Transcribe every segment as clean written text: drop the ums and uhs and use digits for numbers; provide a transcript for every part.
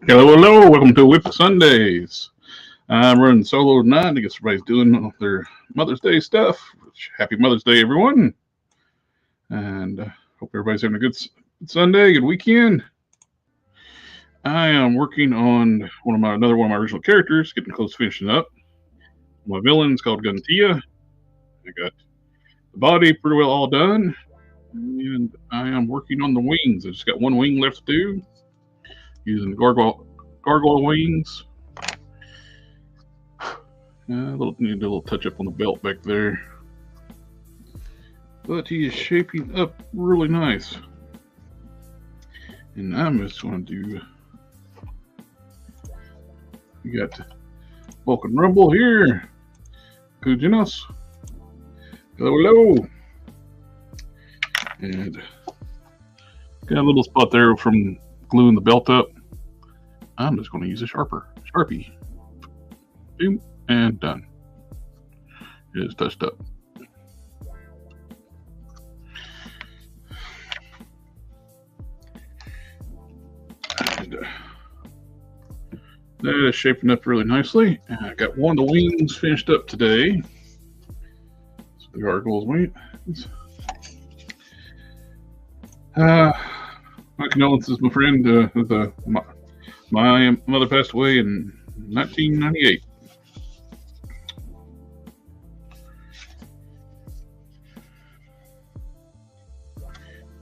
Hello, welcome to WIP IT Sundays. I'm running solo tonight. I guess everybody's doing their Mother's Day stuff. Happy Mother's Day, everyone. And hope everybody's having a good Sunday, good weekend. I am working on another one of my original characters, getting close to finishing up. My villain's called Guntia. I got the body pretty well all done. And I am working on the wings. I just got one wing left to do. Using gargoyle wings. Need a little touch up on the belt back there. But he is shaping up really nice. And I'm just going to do... We got Vulcan Rumble here. Kujinos. Hello. And got a little spot there from gluing the belt up. I'm just going to use a Sharpie. Boom, and done. It is touched up. And, that is shaping up really nicely. And I got one of the wings finished up today. So the gargoyle's wings. My condolences, my friend. My mother passed away in 1998.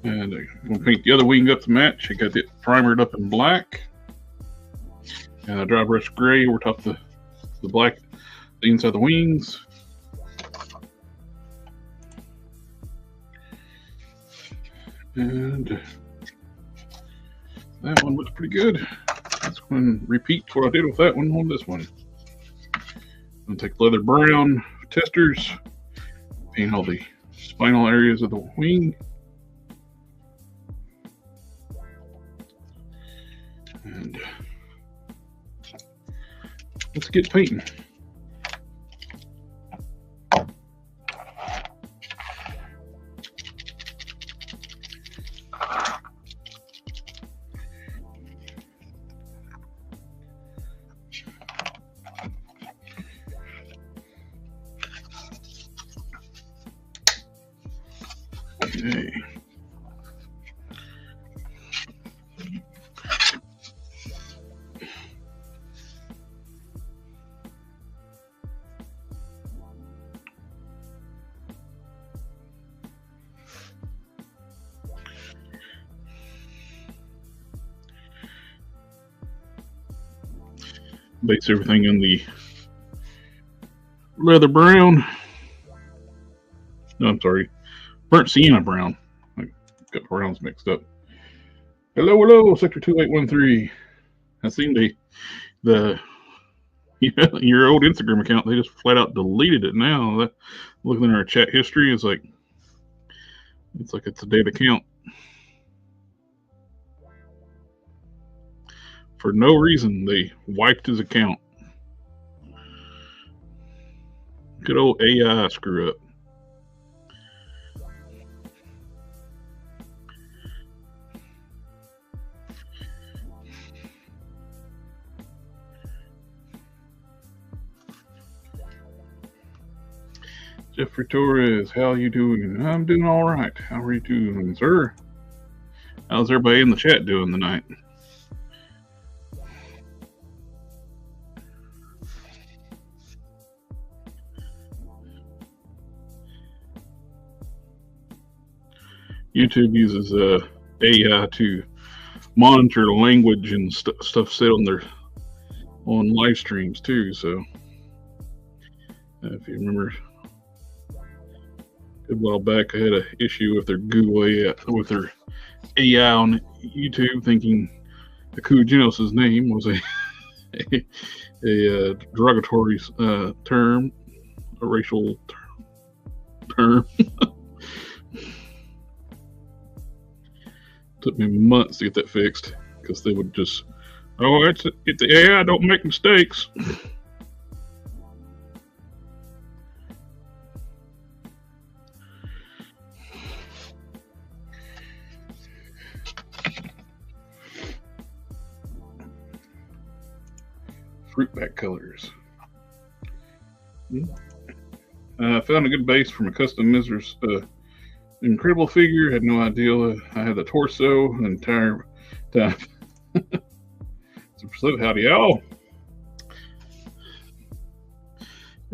And I'm going to paint the other wing up to match. I got it primered up in black. And I dry brush gray over top the black, the inside the wings. And that one looks pretty good. Let's go and repeat what I did with that one on this one. I'm going to take leather brown testers, paint all the spinal areas of the wing. And let's get painting. Okay. Base everything in the leather brown. No, I'm sorry. Burnt sienna brown. I got the browns mixed up. Hello, Sector 2813. I seen your old Instagram account. They just flat out deleted it now. Looking at our chat history, it's like it's a dead account for no reason. They wiped his account. Good old AI screw up. Jeffrey Torres, how you doing? I'm doing all right. How are you doing, sir? How's everybody in the chat doing tonight? YouTube uses AI to monitor the language and stuff said on live streams too. So if you remember, a while back, I had an issue with their with their AI on YouTube, thinking Akujinos' name was a derogatory term, a racial term. Took me months to get that fixed because they would just, it's the AI don't make mistakes. fruit back colors. I found a good base from a custom Miser's incredible figure. Had no idea I had the torso and entire time. So howdy y'all.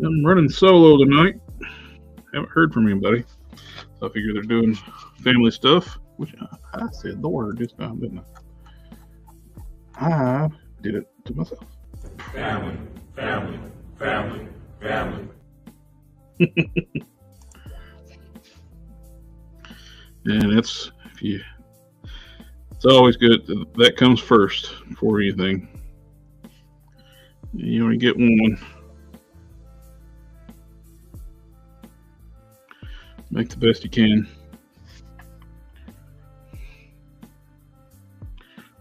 I'm running solo tonight. Haven't heard from anybody. So I figure they're doing family stuff, which I said the word this time, didn't I? I did it to myself. Family, family, family, family. And it's always good that comes first before anything. You only get one. Make the best you can.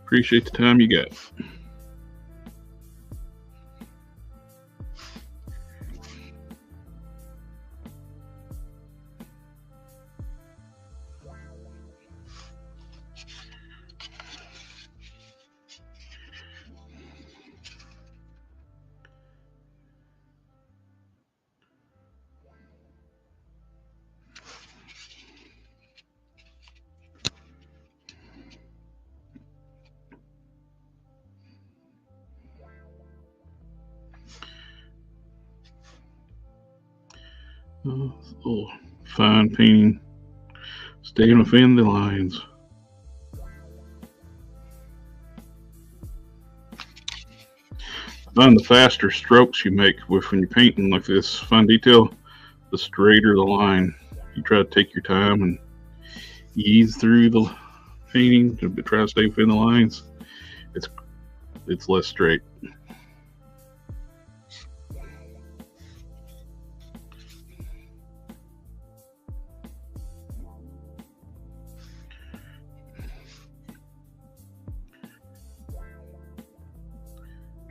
Appreciate the time you got. Little fine painting, staying within the lines. I find the faster strokes you make when you're painting like this, fine detail, the straighter the line. You try to take your time and ease through the painting to try to stay within the lines. It's less straight.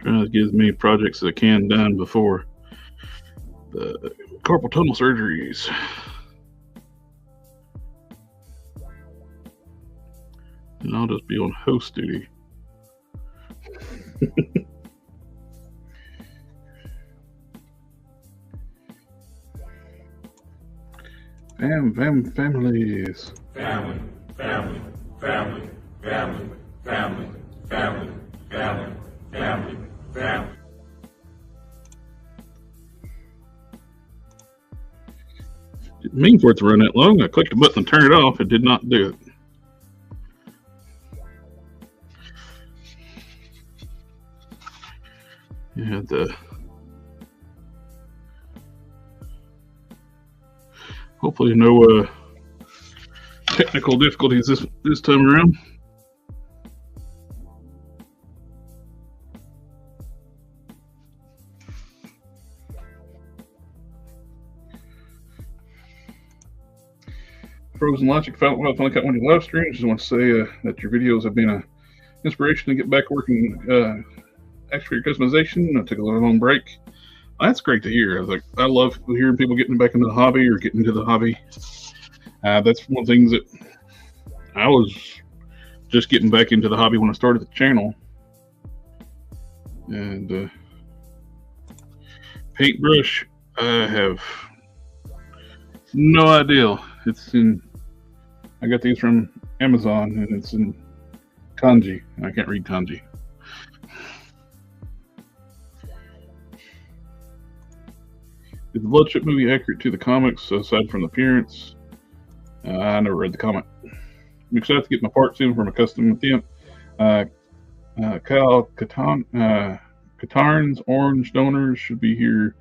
Trying to get as many projects as I can done before the carpal tunnel surgeries. And I'll just be on host duty. Families. Family, family, family, family, family, family, family, family, family. Didn't mean for it to run that long. I clicked the button and turned it off. It did not do it. Yeah, hopefully no technical difficulties this time around. Frozen Logic, finally got one of your live streams. Just want to say that your videos have been an inspiration to get back working extra customization. I took a long break. That's great to hear. I love hearing people getting back into the hobby or getting into the hobby. That's one of the things that I was just getting back into the hobby when I started the channel. And paintbrush, I have no idea. I got these from Amazon, and it's in kanji. I can't read kanji. Is the Bloodship movie accurate to the comics, aside from the appearance? I never read the comic. I'm excited to get my parts in from a custom attempt. Kyle Katarn's orange donors should be here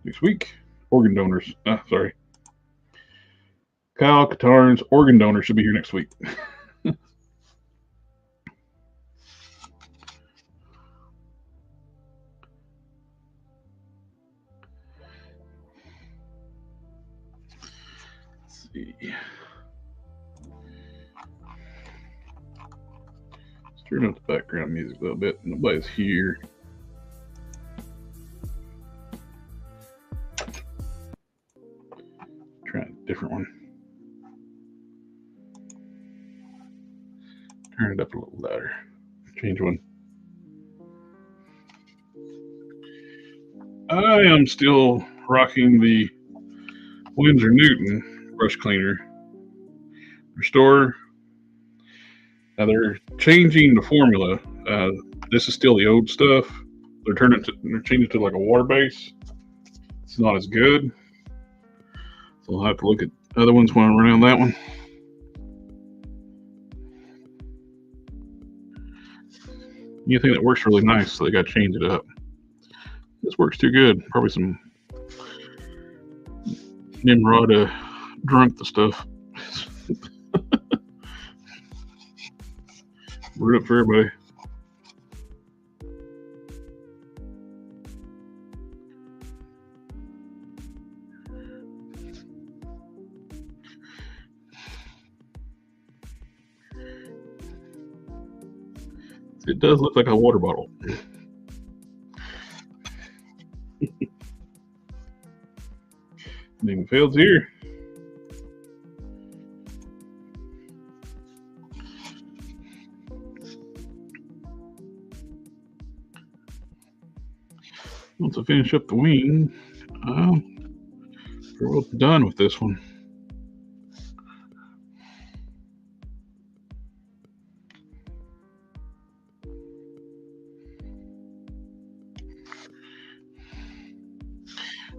next week. Organ donors. Sorry. Kyle Katarn's organ donor should be here next week. Let's see. Let's turn up the background music a little bit. Nobody's here. Try a different one. Turn it up a little louder. Change one. I am still rocking the Winsor Newton brush cleaner Restore. Now they're changing the formula. This is still the old stuff. They're changing it to like a water base. It's not as good. So I'll have to look at other ones when I run on that one. You think that works really nice, so they got to change it up. This works too good. Probably some Nimrod drunk the stuff. We're up for everybody. It does look like a water bottle. Name fails here. Once I finish up the wing, we're well done with this one.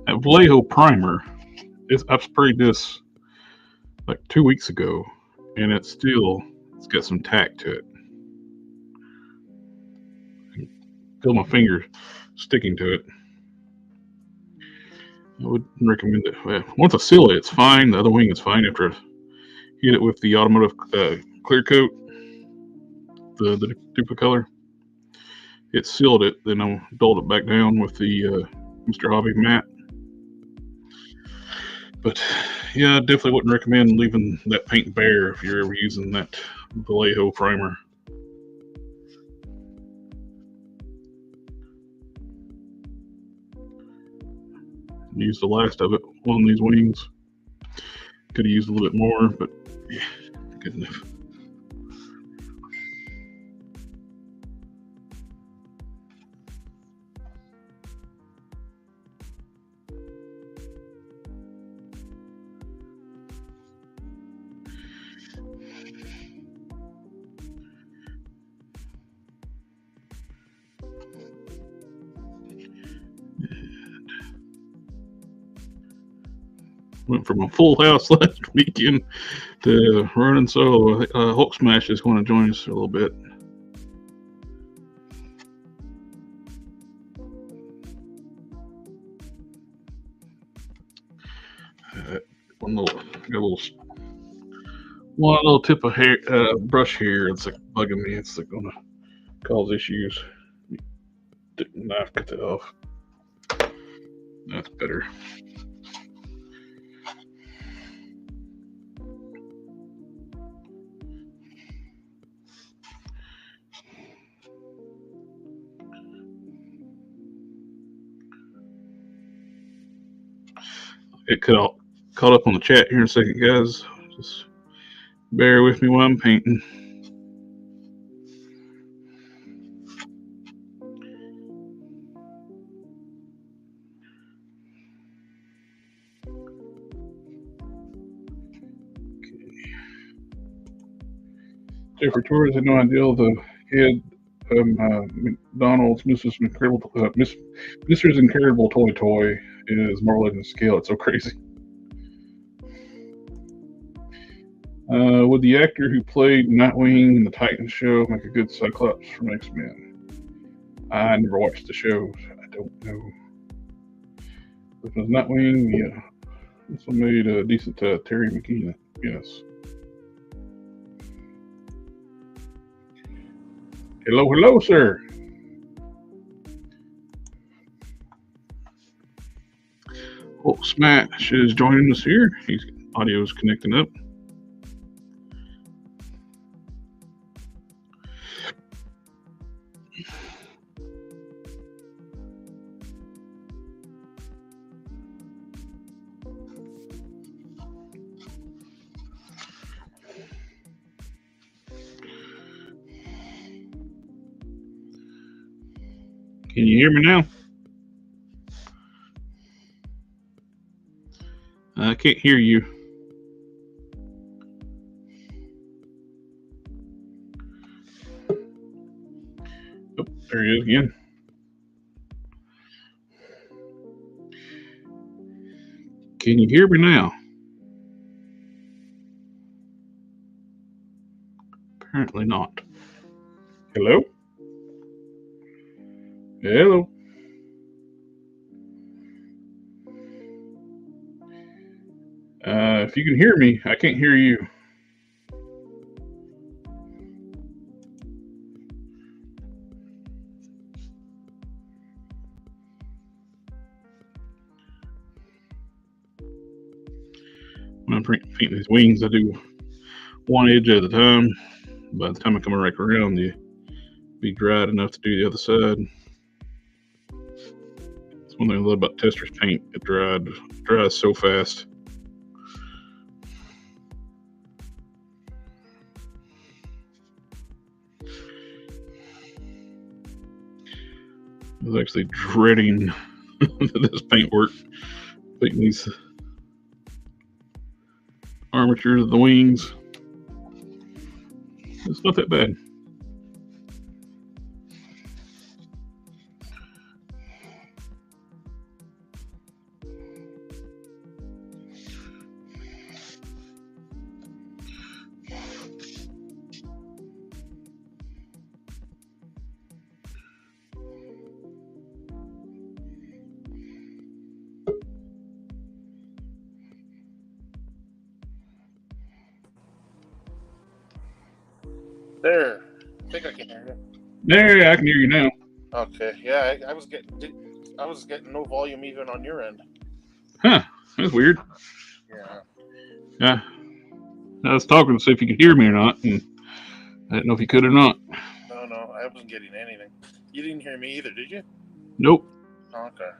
That Vallejo primer, I sprayed this like 2 weeks ago, and it's got some tack to it. I feel my finger sticking to it. I wouldn't recommend it. Well, once I seal it, it's fine. The other wing is fine after I hit it with the automotive clear coat, the duplicate color. It sealed it, then I'll dulled it back down with the Mr. Hobby matte. But yeah, I definitely wouldn't recommend leaving that paint bare if you're ever using that Vallejo primer. Use the last of it on these wings. Could have used a little bit more, but yeah, good enough. Went from a full house last weekend to running solo. Hulk Smash is going to join us a little bit. One little tip of hair, brush hair. It's like bugging me. It's like going to cause issues. Take the knife, cut that off. That's better. It caught up on the chat here in a second, guys. Just bear with me while I'm painting. Jeffrey Torres had no idea the head McDonald's Mrs. Incredible Toy is more than scale. It's so crazy. Would the actor who played Nightwing in the Titans show make a good Cyclops from X-Men? I never watched the show. So I don't know. If it was Nightwing, yeah. This one made a decent Terry McKenna, yes. Hello, sir. Hulk Smash is joining us here. His audio is connecting up. Can you hear me now? can't hear you. Oh, there he is again. Can you hear me now? Apparently not. Hello? Hello? If you can hear me, I can't hear you. When I'm painting these wings, I do one edge at a time. By the time I come right around, you be dried enough to do the other side. It's one thing I love about Tester's paint. It dries so fast. I was actually dreading this paint work, painting these armatures of the wings. It's not that bad. There. I think I can hear you. There, I can hear you now. Okay. Yeah, I was getting no volume even on your end. Huh? That's weird. Yeah. Yeah. I was talking to see if you could hear me or not, and I didn't know if you could or not. No, I wasn't getting anything. You didn't hear me either, did you? Nope. Okay.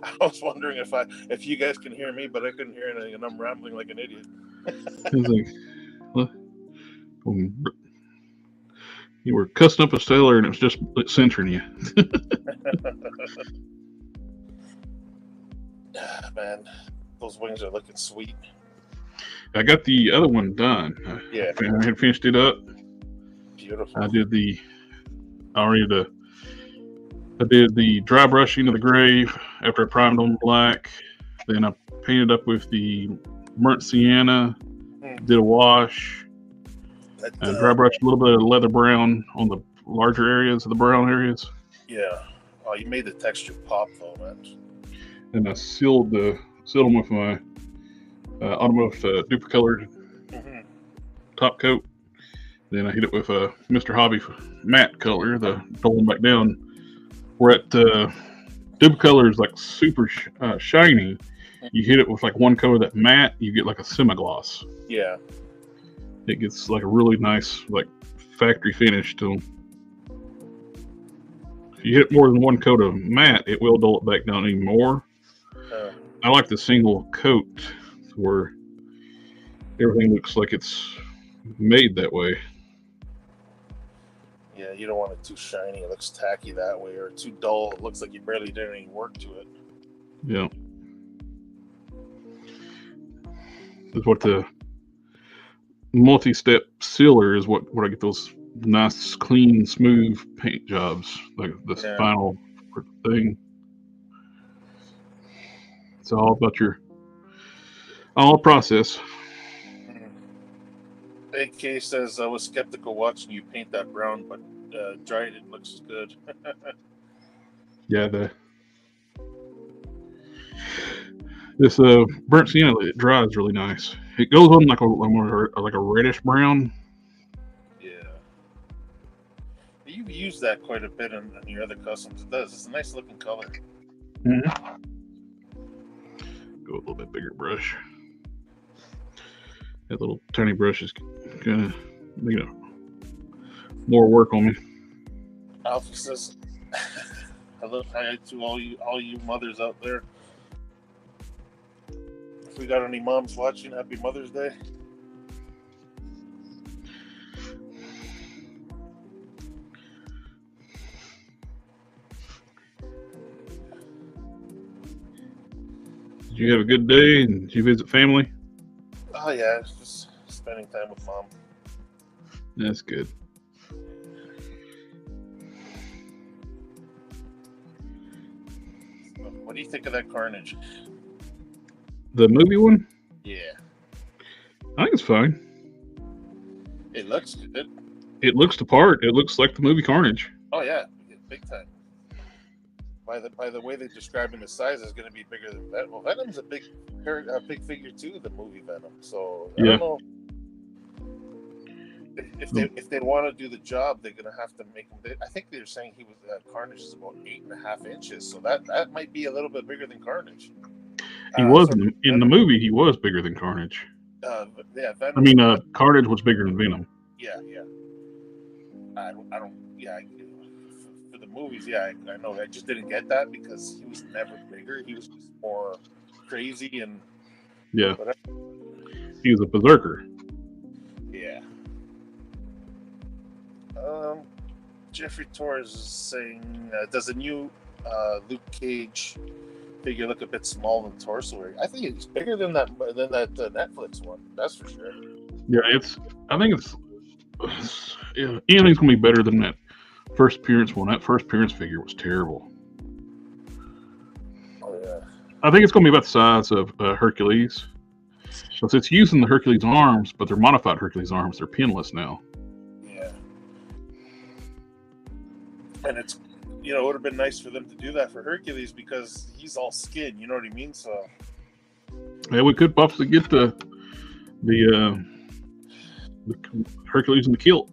I was wondering if you guys can hear me, but I couldn't hear anything, and I'm rambling like an idiot. I was like, what? You were cussing up a sailor, and it was just censoring you. Man, those wings are looking sweet. I got the other one done. Yeah. I had finished it up. Beautiful. I did the dry brushing of the grave after I primed on black. Then I painted up with the burnt sienna. Did a wash. Dry brushed a little bit of leather brown on the larger areas of the brown areas. Yeah. Oh, you made the texture pop though, man. And I sealed them with my automotive duplicolored top coat. Then I hit it with a Mr. Hobby matte color, the rolling back down. Where at Duplicolor is like super shiny. You hit it with like one coat of that matte, you get like a semi-gloss. Yeah. It gets like a really nice like factory finish to them. If you hit more than one coat of matte, it will dull it back down even more. I like the single coat where everything looks like it's made that way. Yeah, you don't want it too shiny. It looks tacky that way, or too dull. It looks like you barely did any work to it. Yeah. That's what the multi-step sealer is. What I get those nice, clean, smooth paint jobs, like this final thing. It's all about your process. AK says, I was skeptical watching you paint that brown, but dried it looks good. Yeah, this burnt sienna, it dries really nice. It goes on like a reddish brown. Yeah. You've used that quite a bit in your other customs. It does. It's a nice looking color. Mm-hmm. Go a little bit bigger brush. That little tiny brush is gonna make more work on me. Alpha says, hello, hi to all you mothers out there. If we got any moms watching, happy Mother's Day. Did you have a good day? And did you visit family? Oh yeah, just spending time with Mom. That's good. What do you think of that Carnage? The movie one? Yeah, I think it's fine. it looks good. It looks the part. It looks like the movie Carnage. Oh yeah, big time. By the way they describe him, his size is going to be bigger than Venom. Well, Venom's a big figure too. The movie Venom. So I don't know if they want to do the job, they're going to have to make him. I think they're saying he was Carnage is about 8.5 inches. So that might be a little bit bigger than Carnage. He was in the movie. He was bigger than Carnage. Yeah, Venom. I mean, Carnage was bigger than Venom. Yeah. I don't. Yeah. For the movies, yeah, I know. I just didn't get that because he was never bigger. He was just more crazy and yeah. Whatever. He was a berserker. Yeah. Jeffrey Torres is saying, does a new Luke Cage figure look a bit small in torso? I think it's bigger than that Netflix one. That's for sure. Yeah, I think it's. Yeah, anything's gonna be better than that first appearance one. That first appearance figure was terrible. Oh yeah. I think it's gonna be about the size of Hercules. So it's using the Hercules arms, but they're modified Hercules arms. They're pinless now. Yeah. And it's, it would have been nice for them to do that for Hercules because he's all skin. You know what I mean? So. Yeah, we could possibly get the Hercules in the kilt.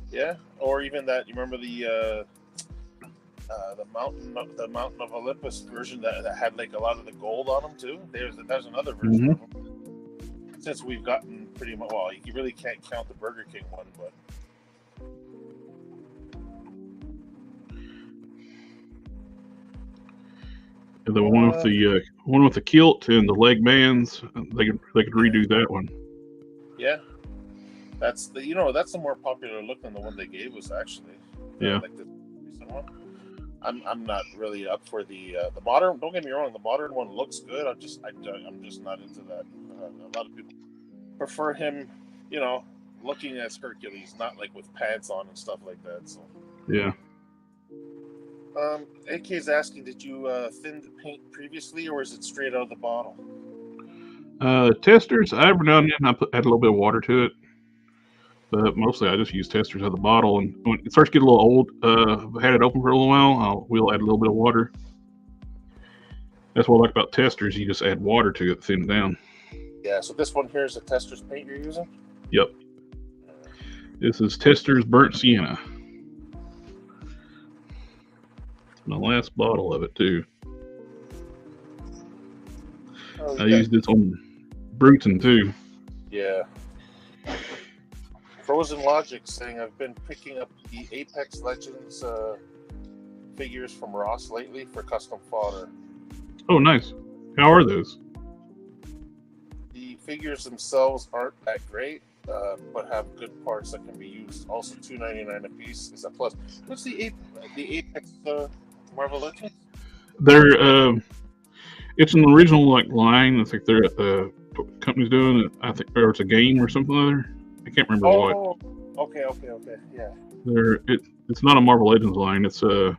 Yeah, or even that. You remember the Mountain of Olympus version that had like a lot of the gold on them too. There's another version of them. Since we've gotten pretty much, well, you really can't count the Burger King one, but. And the one with the kilt and the leg bands, they could redo that one. Yeah, that's the more popular look than the one they gave us actually. Yeah, like the recent one. I'm not really up for the modern. Don't get me wrong, the modern one looks good. I'm just not into that. A lot of people prefer him, looking as Hercules, not like with pants on and stuff like that. So yeah. AK's asking, did you thin the paint previously, or is it straight out of the bottle? Testers, every now and then I add a little bit of water to it, but mostly I just use testers out of the bottle. And when it starts to get a little old, if I had it open for a little while, we'll add a little bit of water. That's what I like about testers. You just add water to it to thin it down. Yeah, so this one here is the tester's paint you're using? Yep. This is Tester's Burnt Sienna. My last bottle of it too. I used this on Bruton too. Yeah. Frozen Logic saying, I've been picking up the Apex Legends figures from Ross lately for custom fodder. Oh, nice. How are those? The figures themselves aren't that great, but have good parts that can be used. Also, $2.99 a piece is a plus. What's the Apex Marvel Legends? They're it's an original line. I think they're company's doing it. I think, or it's a game or something other. I can't remember what. Okay, yeah. It's not a Marvel Legends line. It's I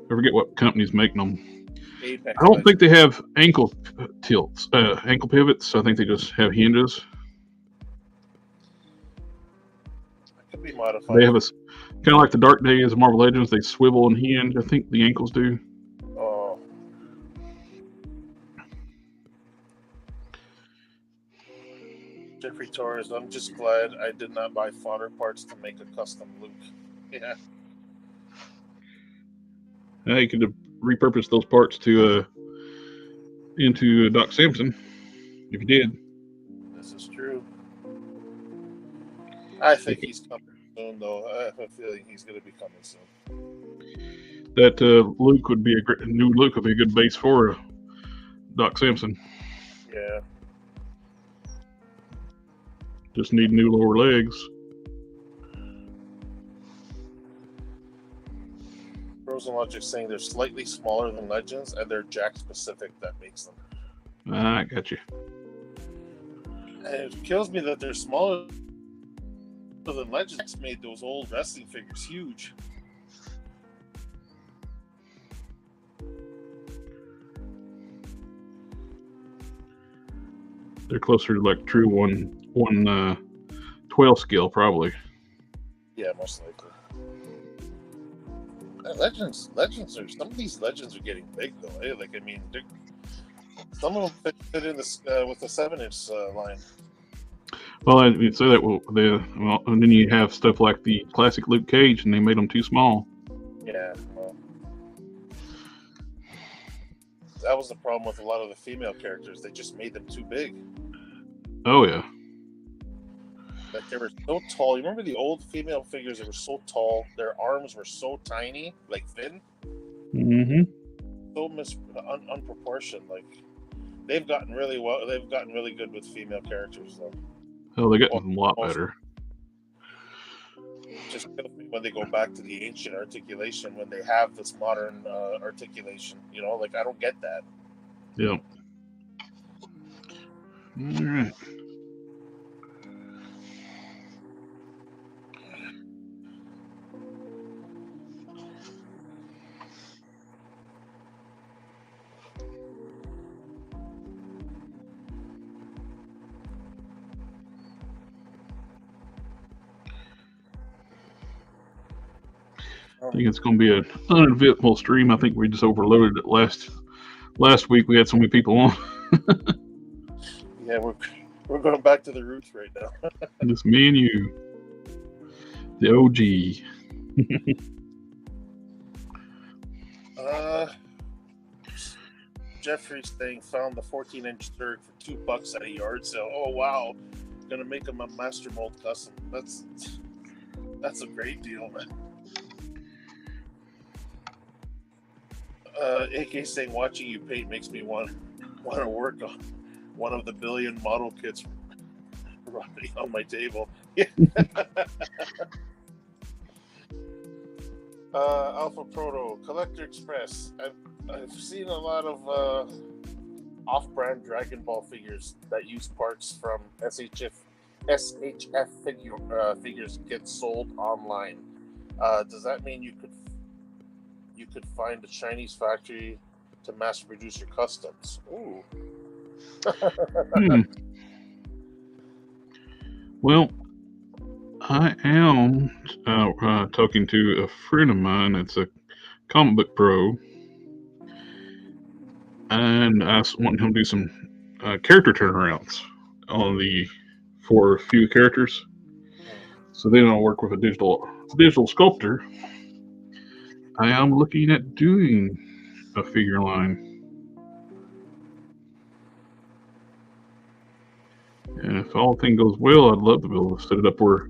forget what company's making them. Apex I don't think they have ankle tilts, ankle pivots. I think they just have hinges. It could be modified. They have kind of like the Dark Days of Marvel Legends. They swivel and hinge. I think the ankles do. Oh. Jeffrey Torres, I'm just glad I did not buy fodder parts to make a custom Luke. Yeah. You could have repurposed those parts to into Doc Samson if you did. This is true. I think he's coming soon, though. I have a feeling he's going to be coming soon. That Luke would be new Luke would be a good base for Doc Samson. Yeah. Just need new lower legs. Frozen Logic saying they're slightly smaller than Legends, and they're Jack specific that makes them. I got you. And it kills me that they're smaller than Legends. Made those old wrestling figures huge. They're closer to like true 1/12 scale, probably. Yeah, most likely. Legends are, some of these Legends are getting big though. Eh? Like, I mean, some of them fit in this with the 7-inch line. Well, I would say that and then you have stuff like the classic Luke Cage, and they made them too small. Yeah, well, that was the problem with a lot of the female characters. They just made them too big. Oh yeah. Like, they were so tall. You remember the old female figures that were so tall? Their arms were so tiny, like thin. Mm-hmm. So unproportioned. Like, they've gotten really well. They've gotten really good with female characters, though. Oh, they got a lot better. Just when they go back to the ancient articulation, when they have this modern articulation, you know, like, I don't get that. Yep. All right. I think it's going to be an uneventful stream. I think we just overloaded it last week. We had so many people on. Yeah, we're going back to the roots right now. Just me and you, the OG. Jeffrey's thing found the 14-inch Zerg for $2 at a yard sale. Oh wow, gonna make him a master mold custom. That's a great deal, man. AK saying watching you paint makes me want to work on one of the billion model kits running on my table. Alpha Proto Collector Express. I've seen a lot of off-brand Dragon Ball figures that use parts from SHF figures get sold online. Does that mean you could find a Chinese factory to mass produce your customs? Ooh. Well, I am talking to a friend of mine. It's a comic book pro, and I want him to do some character turnarounds for a few characters. So then I'll work with a digital sculptor. I am looking at doing a figure line. And if all things goes well, I'd love to be able to set it up where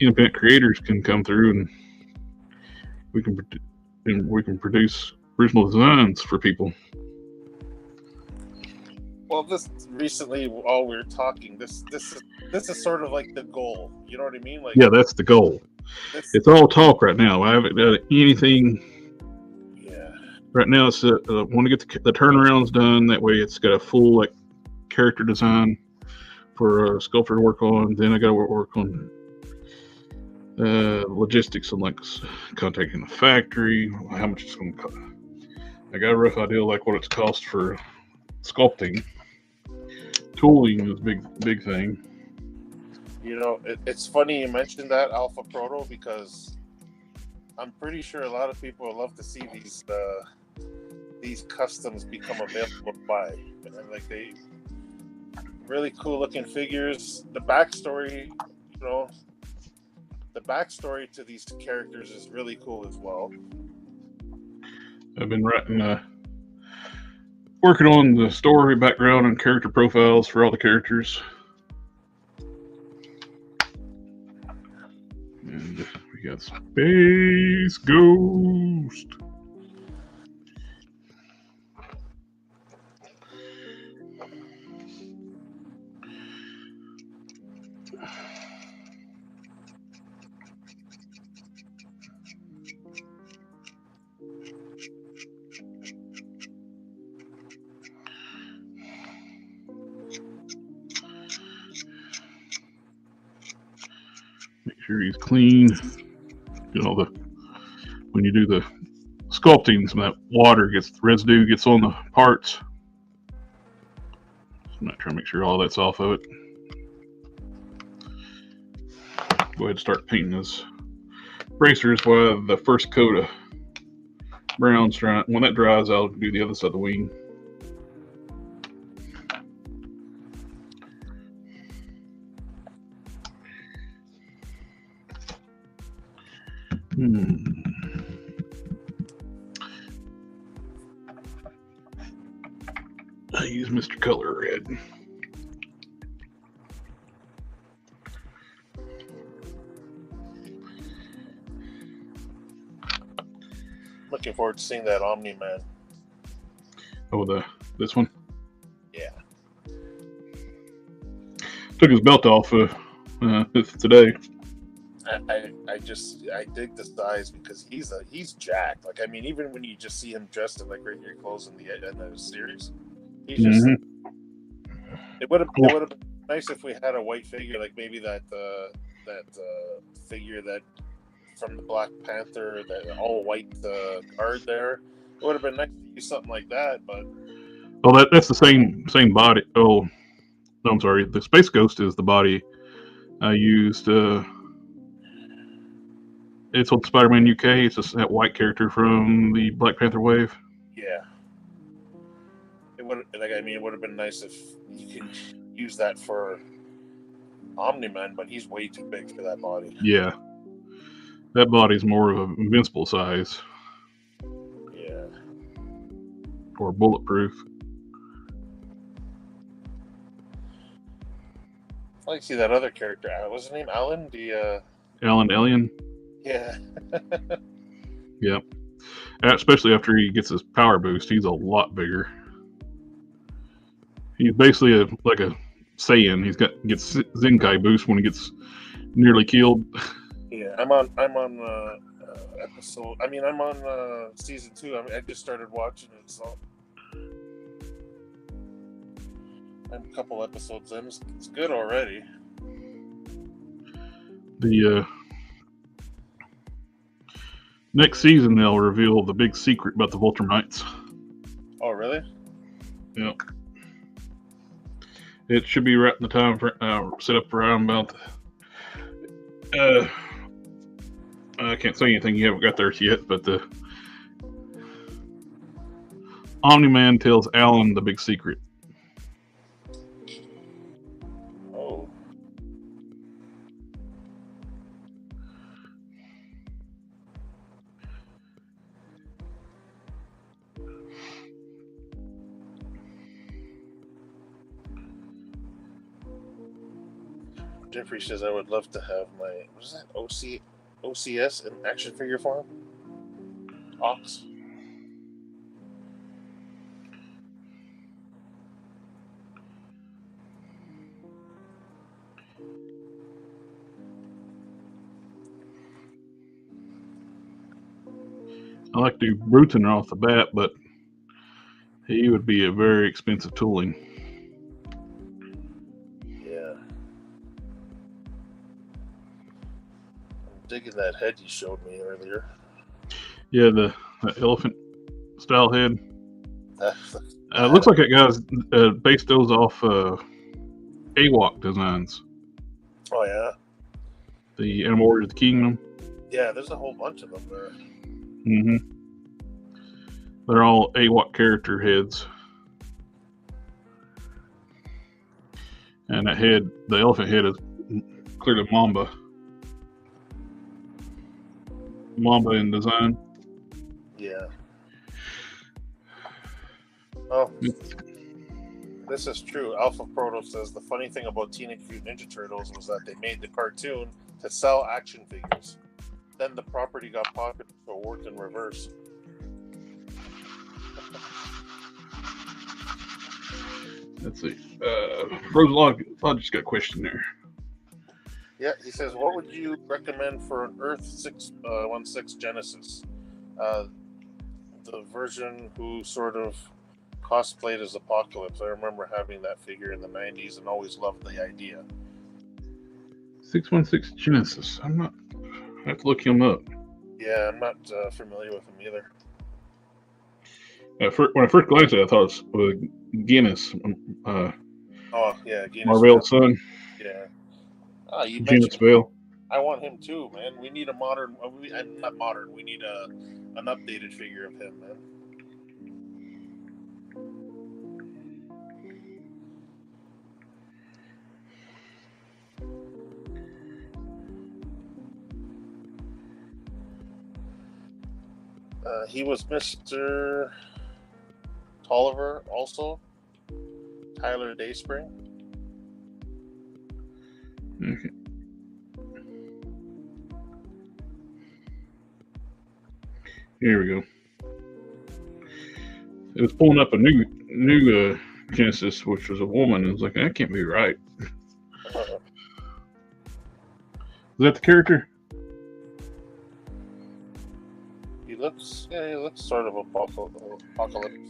independent creators can come through and we can produce original designs for people. Well, this recently, while we were talking, this is sort of like the goal. You know what I mean? Like, yeah, that's the goal. It's all talk right now. I haven't done anything. Yeah. Right now, it's want to get the turnarounds done. That way, it's got a full like character design for a sculptor to work on. Then I got to work on logistics and like contacting the factory, how much it's going to cost. I got a rough idea like what it's cost for sculpting. Tooling is a big thing. You know, it's funny you mentioned that, Alpha Proto, because I'm pretty sure a lot of people would love to see these customs become available to buy. And like, they really cool looking figures. The backstory, you know, the backstory to these characters is really cool as well. I've been working on the story background and character profiles for all the characters. And we got Space Ghost. sure he's clean. You know, when you do the sculpting, some of that water residue gets on the parts. So I'm not trying to make sure all that's off of it. Go ahead and start painting his bracers while the first coat of brown's drying. When that dries, I'll do the other side of the wing. I use Mr. Color Red. Looking forward to seeing that Omni-Man. Oh, this one? Yeah. Took his belt off today. I dig the size because he's jacked. Like, I mean, even when you just see him dressed in like regular clothes in the series, he's just. It would have been nice if we had a white figure, like maybe that figure that from the Black Panther, that all white guard there. It would have been nice to use something like that, but. Well, that's the same body. Oh, no, I'm sorry. The Space Ghost is the body I used. It's on Spider-Man UK. It's just that white character from the Black Panther wave. Yeah. It would have been nice if you could use that for Omni-Man, but he's way too big for that body. Yeah. That body's more of an invincible size. Yeah. Or bulletproof. I like to see that other character. What's his name? Alan? Alan Alien? Yeah. Yeah. Especially after he gets his power boost, he's a lot bigger. He's basically like a Saiyan. Gets Zenkai boost when he gets nearly killed. Yeah, I'm on episode. I mean, I'm on season 2. I just started watching it, so I'm a couple episodes in. It's good already. The next season, they'll reveal the big secret about the Vultramites. Oh, really? Yeah. It should be right in the time for set up around about. I can't say anything. You haven't got there yet, but the Omni-Man tells Alan the big secret. Oh. Jeffrey says I would love to have my OCS in action figure form. Ox. I like to do Bruton off the bat, but he would be a very expensive tooling. Yeah. I'm digging that head you showed me earlier. Yeah, the elephant style head. Looks like that guy's based those off AWOC designs. Oh, yeah? The Animal Warriors of the Kingdom. Yeah, there's a whole bunch of them there. Mm-hmm. They're all AWOC character heads. And that head, the elephant head, is clearly Mamba. Mamba in design. Yeah. Oh, this is true. Alpha Proto says the funny thing about Teenage Mutant Ninja Turtles was that they made the cartoon to sell action figures. Then the property got popular, so it worked in reverse. Let's see. Roselog just got a question there. Yeah, he says, what would you recommend for an Earth 616 Genesis? The version who sort of cosplayed as Apocalypse. I remember having that figure in the 90s and always loved the idea. 616 Genesis. I'm not. I have to look him up. Yeah, I'm not familiar with him either. When I first glanced at it, I thought it was Guinness. Oh yeah, Guinness Marvel's Vale. son. Yeah. You Guinness mentioned. Vale. I want him too, man. We need a modern. Not modern. We need an updated figure of him, man. He was Mr. Tolliver also. Tyler Dayspring. Okay. Here we go. It was pulling up a new Genesis, which was a woman. It was like, that can't be right. Is that the character? He looks sort of apocalyptic.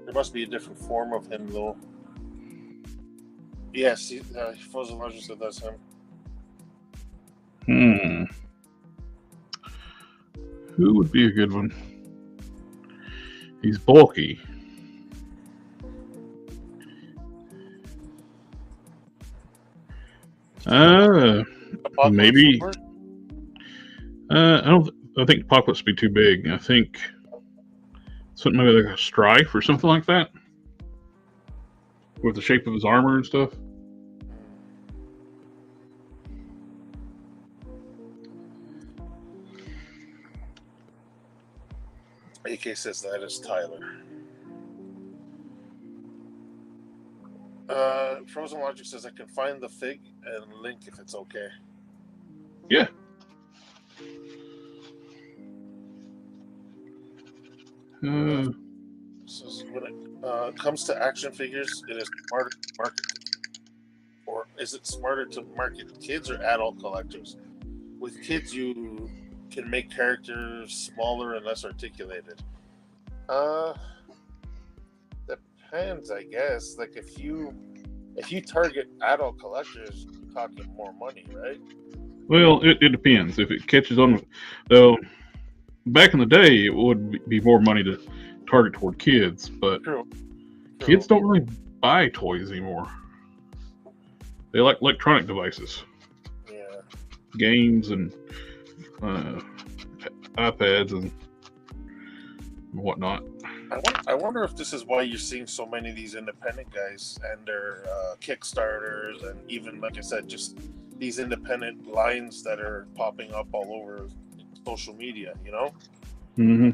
There must be a different form of him, though. Yes, Frozen Legend said that's him. Who would be a good one? He's bulky. Maybe. I think Apocalypse would be too big. I think something maybe like a Strife or something like that, with the shape of his armor and stuff. AK says that is Tyler. Frozen Logic says I can find the fig and link if it's okay. Yeah. So when it comes to action figures, it is smarter to market, or is it smarter to market kids or adult collectors? With kids, you can make characters smaller and less articulated. Depends, I guess. Like if you target adult collectors, you're talking more money, right? Well, it depends. If it catches on, though, back in the day, it would be more money to target toward kids, but kids don't really buy toys anymore. They like electronic devices. Yeah. Games and iPads and whatnot. I wonder if this is why you're seeing so many of these independent guys and their Kickstarters, and even, like I said, just these independent lines that are popping up all over social media, you know? Mm-hmm.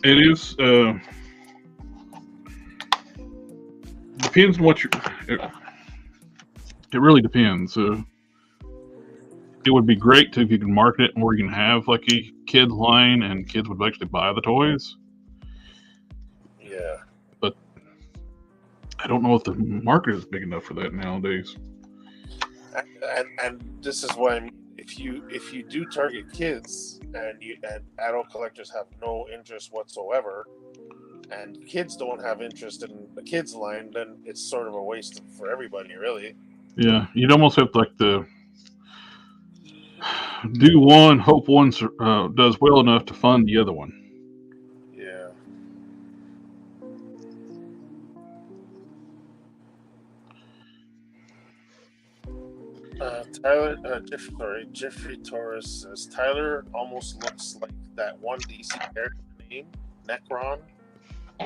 It is, depends on what it really depends. It would be great if you can market it where you can have like a kid line and kids would actually buy the toys. Yeah. But I don't know if the market is big enough for that nowadays. And this is why if you do target kids and adult collectors have no interest whatsoever, and kids don't have interest in the kids line, then it's sort of a waste for everybody, really. Yeah, you'd almost have to like do one, hope one does well enough to fund the other one. Yeah. Jeffrey Torres says Tyler almost looks like that one DC character name, Necron,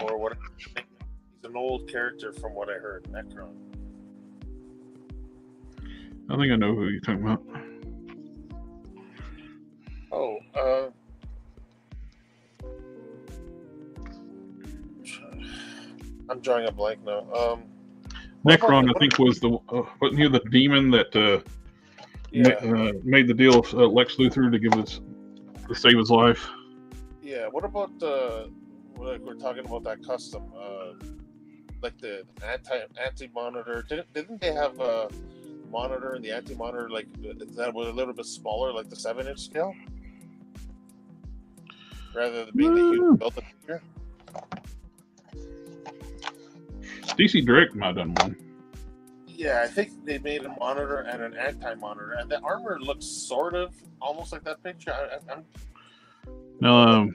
or whatever. He's an old character from what I heard, Necron. I think I know who you're talking about. Oh, I'm drawing a blank now. Necron, I think, was wasn't he the demon that made the deal with Lex Luthor to save his life? Yeah. What about like we're talking about that custom, like the anti-monitor? Didn't they have a monitor and the anti-monitor like that was a little bit smaller, like the 7-inch scale? rather than being the huge build-up figure. DC Direct might have done one. Yeah, I think they made a monitor and an anti-monitor, and the armor looks sort of almost like that picture. Now,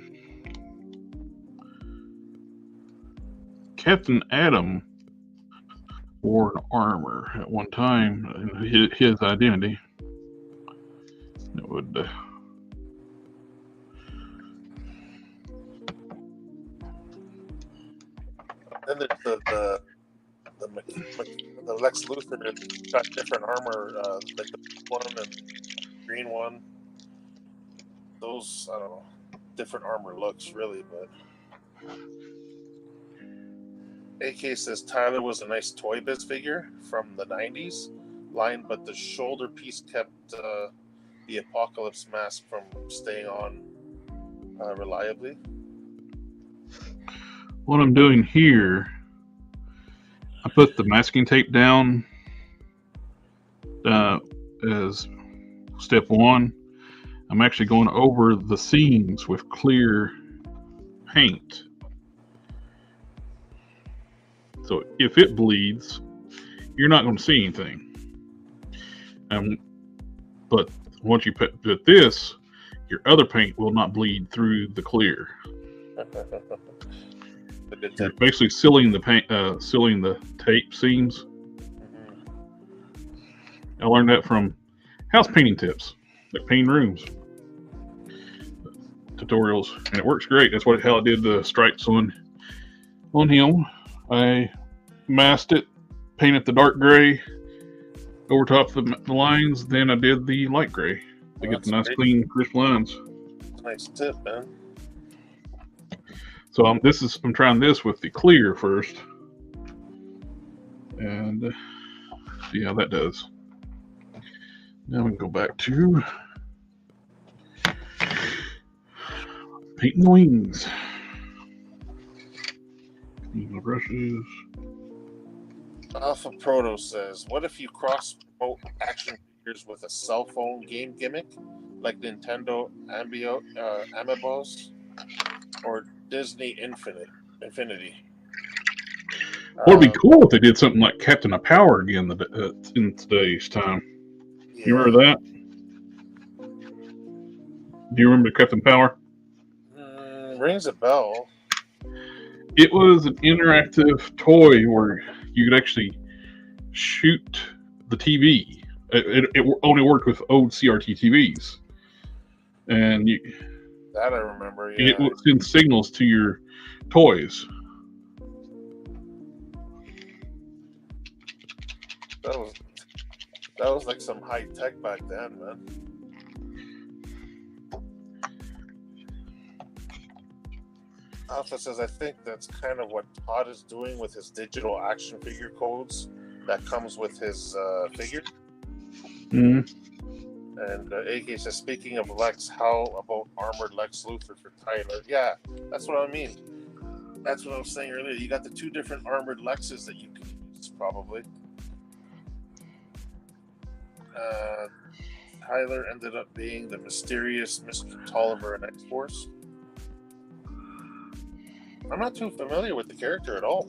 Captain Atom wore an armor at one time in his identity. It would. Then there's the Lex Luthor got different armor, like the one and green one. Those, I don't know, different armor looks really, but. AK says Tyler was a nice Toy Biz figure from the 90s line, but the shoulder piece kept the Apocalypse mask from staying on reliably. What I'm doing here, I put the masking tape down as step one. I'm actually going over the seams with clear paint. So if it bleeds, you're not going to see anything. But once you put this, your other paint will not bleed through the clear. You're basically sealing the paint, sealing the tape seams. I learned that from house painting tips, like painting rooms tutorials, and it works great. That's how I did the stripes on him. I masked it, painted the dark gray over top of the lines. Then I did the light gray to get the nice, clean, crisp lines. Nice tip, man. So I'm trying this with the clear first, and see how that does. Now we can go back to painting the wings. Clean the brushes. Alpha Proto says, what if you cross-promote action figures with a cell phone game gimmick, like Nintendo Amiibos or Disney Infinity? Well, it'd be cool if they did something like Captain of Power again in today's time. Yeah. You remember that? Do you remember Captain Power? Rings a bell. It was an interactive toy where you could actually shoot the TV. It only worked with old CRT TVs. And that I remember, yeah. It would send signals to your toys. That was like some high tech back then, man. Alpha says, I think that's kind of what Todd is doing with his digital action figure codes that comes with his figure. Mm-hmm. And AK says, speaking of Lex, how about armored Lex Luthor for Tyler? Yeah, that's what I mean. That's what I was saying earlier. You got the two different armored Lexes that you can use, probably. Tyler ended up being the mysterious Mr. Tolliver in X-Force. I'm not too familiar with the character at all.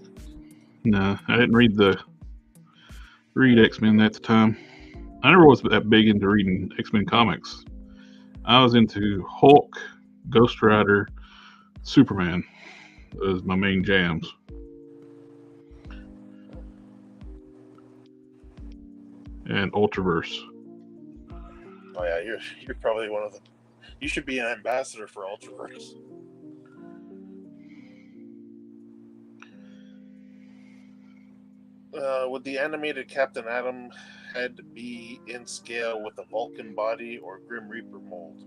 No, I didn't read X-Men at the time. I never was that big into reading X-Men comics. I was into Hulk, Ghost Rider, Superman as my main jams. And Ultraverse. Oh yeah, you're probably one of the. You should be an ambassador for Ultraverse. Would the animated Captain Atom head be in scale with the Vulcan body or Grim Reaper mold?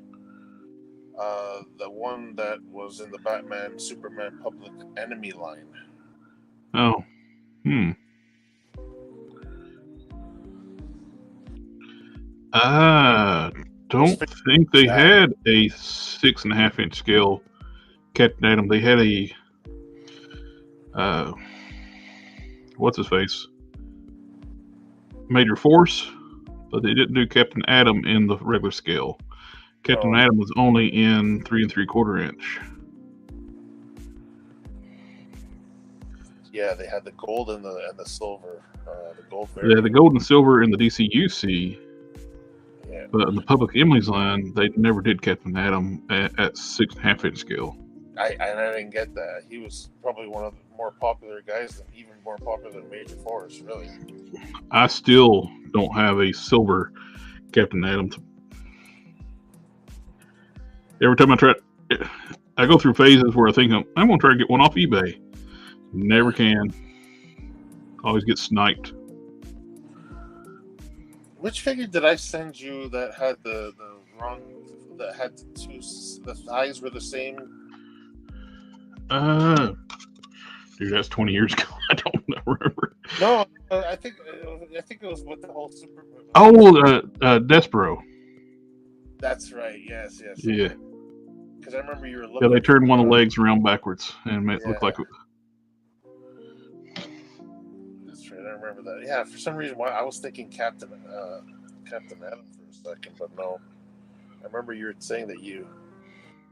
The one that was in the Batman Superman Public Enemy line. Oh. I don't think they had a 6.5 inch scale Captain Atom. They had a what's his face? Major Force, but they didn't do Captain Atom in the regular scale. Captain Atom was only in 3 3/4 inch. Yeah, they had the gold and the silver. The gold. Yeah, the gold and silver in the DCUC. Yeah. But in the Public Emily's line, they never did Captain Atom at 6.5 inch scale. I didn't get that. He was probably one of the more popular guys, and even more popular than Major Force, really. I still don't have a silver Captain Atom. Every time I go through phases where I think I'm going to try to get one off eBay. Never can. Always get sniped. Which figure did I send you that had the wrong? That had the thighs were the same. Dude, that's 20 years ago. I don't remember. No, I think it was with the whole super. Oh, Despero. That's right. Yes. Yeah. Because I remember you were looking. Yeah, they turned one of the legs around backwards and made it look like it. That's right. I remember that. Yeah, for some reason, I was thinking Captain Atom for a second, but no. I remember you were saying that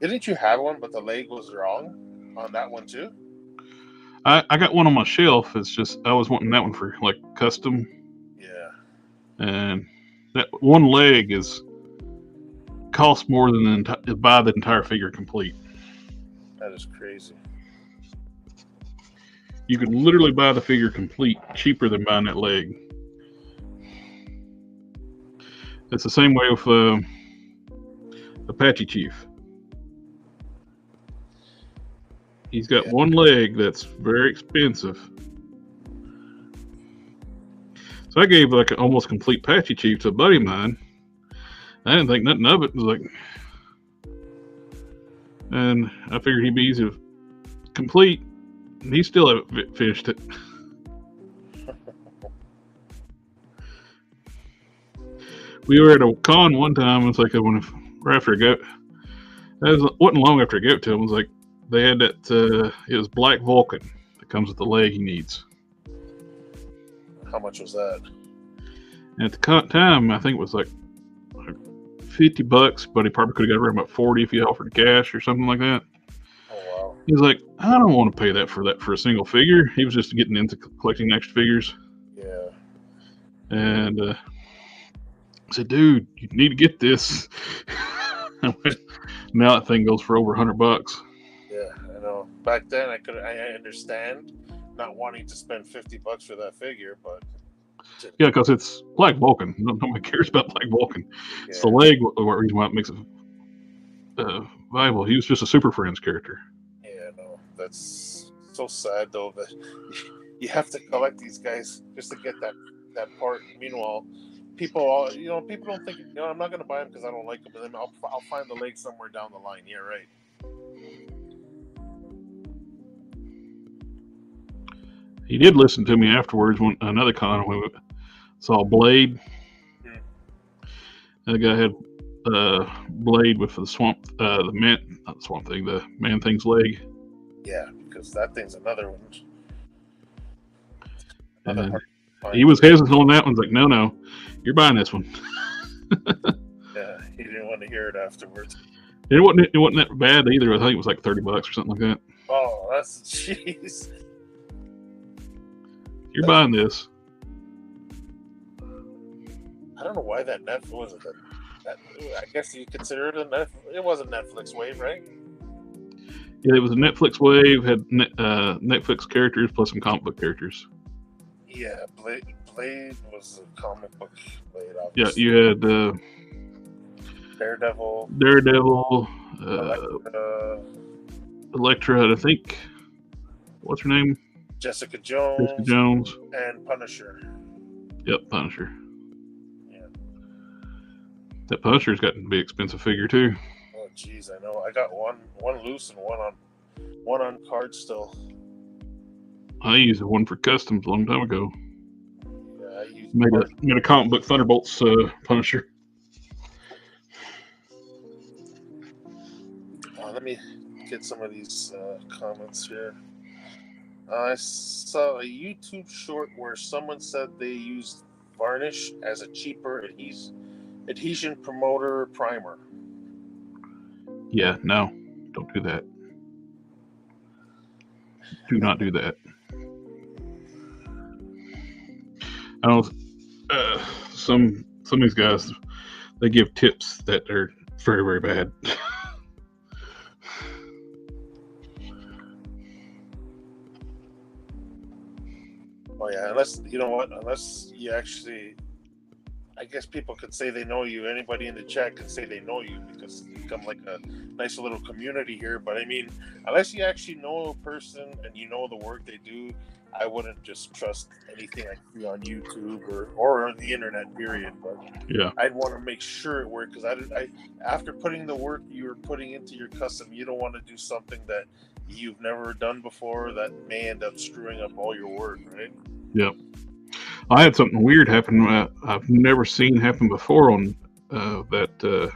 didn't you have one, but the leg was wrong on that one too. I got one on my shelf. It's just I was wanting that one for like custom. Yeah. And that one leg costs more than to buy the entire figure complete. That is crazy. You could literally buy the figure complete cheaper than buying that leg. It's the same way with Apache Chief. He's got one leg that's very expensive. So I gave like an almost complete Apache Chief to a buddy of mine. I didn't think nothing of it. It was like, and I figured he'd be easy to complete. And he still haven't finished it. We were at a con one time. It's like right after I got. It wasn't long after I gave it to him. It was like they had that. It was Black Vulcan that comes with the leg he needs. How much was that? And at the time, I think it was like $50, but he probably could have got around about 40 if he offered cash or something like that. Oh wow! He was like, I don't want to pay that for a single figure. He was just getting into collecting action figures. Yeah. And I said, dude, you need to get this. Now that thing goes for over $100. Yeah, I know. Back then, I understand not wanting to spend $50 for that figure, but yeah, because it's Black Vulcan. Nobody cares about Black Vulcan. Yeah. It's the leg, the reason why it makes it viable. He was just a Super Friends character. Yeah, no, that's so sad though that you have to collect these guys just to get that part. Meanwhile, people don't think, I'm not going to buy them because I don't like them, but then I'll find the leg somewhere down the line. Yeah, right. He did listen to me afterwards when another con when we saw Blade. Hmm. That guy had Blade with the Man Thing's leg. Yeah, because that thing's another one. He was hesitant on that one. Like, no, you're buying this one. Yeah, he didn't want to hear it afterwards. It wasn't that bad either. I think it was like $30 or something like that. Oh, that's jeez. You're buying this. I don't know why that Netflix wasn't that. I guess you consider it it was a Netflix wave, right? Yeah, it was a Netflix wave. Had Netflix characters plus some comic book characters. Yeah, Blade was a comic book Blade. Obviously. Yeah, you had Daredevil, Elektra, I think. What's her name? Jessica Jones, and Punisher. Yep, Punisher. Yeah. That Punisher's gotten to be an expensive figure too. Oh, jeez, I know. I got one loose and one on card still. I used one for customs a long time ago. Yeah, I used made a comic book Thunderbolts Punisher. Let me get some of these comments here. I saw a YouTube short where someone said they used varnish as a cheaper adhesion promoter primer. Yeah, no, don't do that. Do not do that. I don't. Some of these guys, they give tips that are very, very bad. Oh yeah, unless you know what, unless you actually, I guess people could say they know you. Anybody in the chat could say they know you because it's become like a nice little community here. But I mean, unless you actually know a person and you know the work they do, I wouldn't just trust anything I see on YouTube or on the internet. Period. But Yeah, I'd want to make sure it worked because I after putting the work you're putting into your custom, you don't want to do something that you've never done before that may end up screwing up all your work, right? yeah. I had something weird happen. I've never seen happen before on that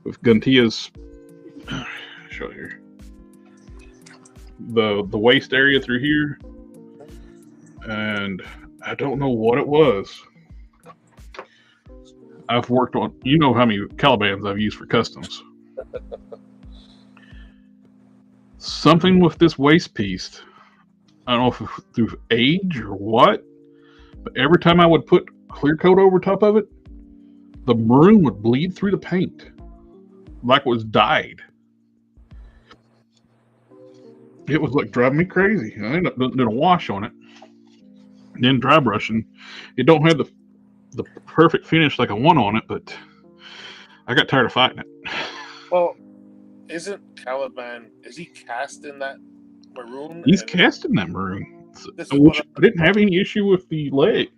with Guntia's. Show here the waist area through here, and I don't know what it was. I've worked on, you know how many Calibans I've used for customs. Something with this waist piece. I don't know if it's through age or what, but every time I would put clear coat over top of it, the maroon would bleed through the paint like it was dyed. It was like driving me crazy. I ended up doing a wash on it, then dry brushing. It don't have the perfect finish like I want on it, but I got tired of fighting it. Well, isn't Caliban, is he cast in that maroon? He's cast in that maroon, This is which what I didn't have any issue with the legs.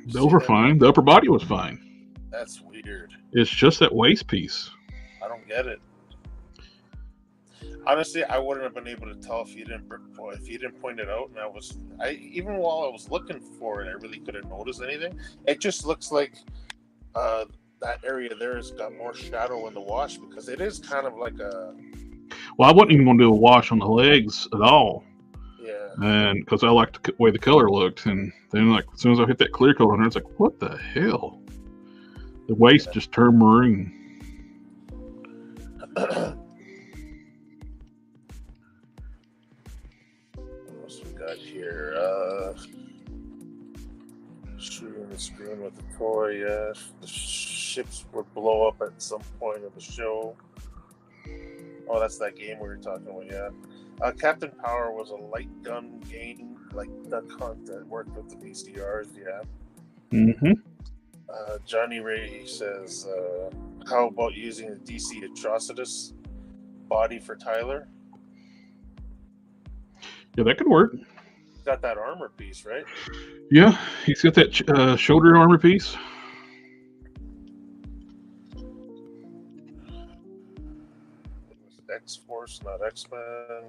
Those were fine. The upper body was fine. That's weird. It's just that waist piece. I don't get it. Honestly, I wouldn't have been able to tell if you didn't point it out. And even while I was looking for it, I really couldn't notice anything. It just looks like that area there has got more shadow in the wash because it is kind of like a. Well, I wasn't even going to do a wash on the legs at all. Yeah. And because I liked the way the color looked, and then like as soon as I hit that clear coat on there, it's like, what the hell? The waist just turned maroon. What else we got here? Shooting the screen with the toy. Yeah, the ships would blow up at some point of the show. Oh, that's that game we were talking about. Yeah. Captain Power was a light gun game, like the content worked with the VCRs. Yeah. Mm-hmm. Johnny Ray says, "How about using the DC Atrocitus body for Tyler?" Yeah, that could work. He's got that armor piece, right? Yeah, he's got that shoulder armor piece. X-Force, not X-Men.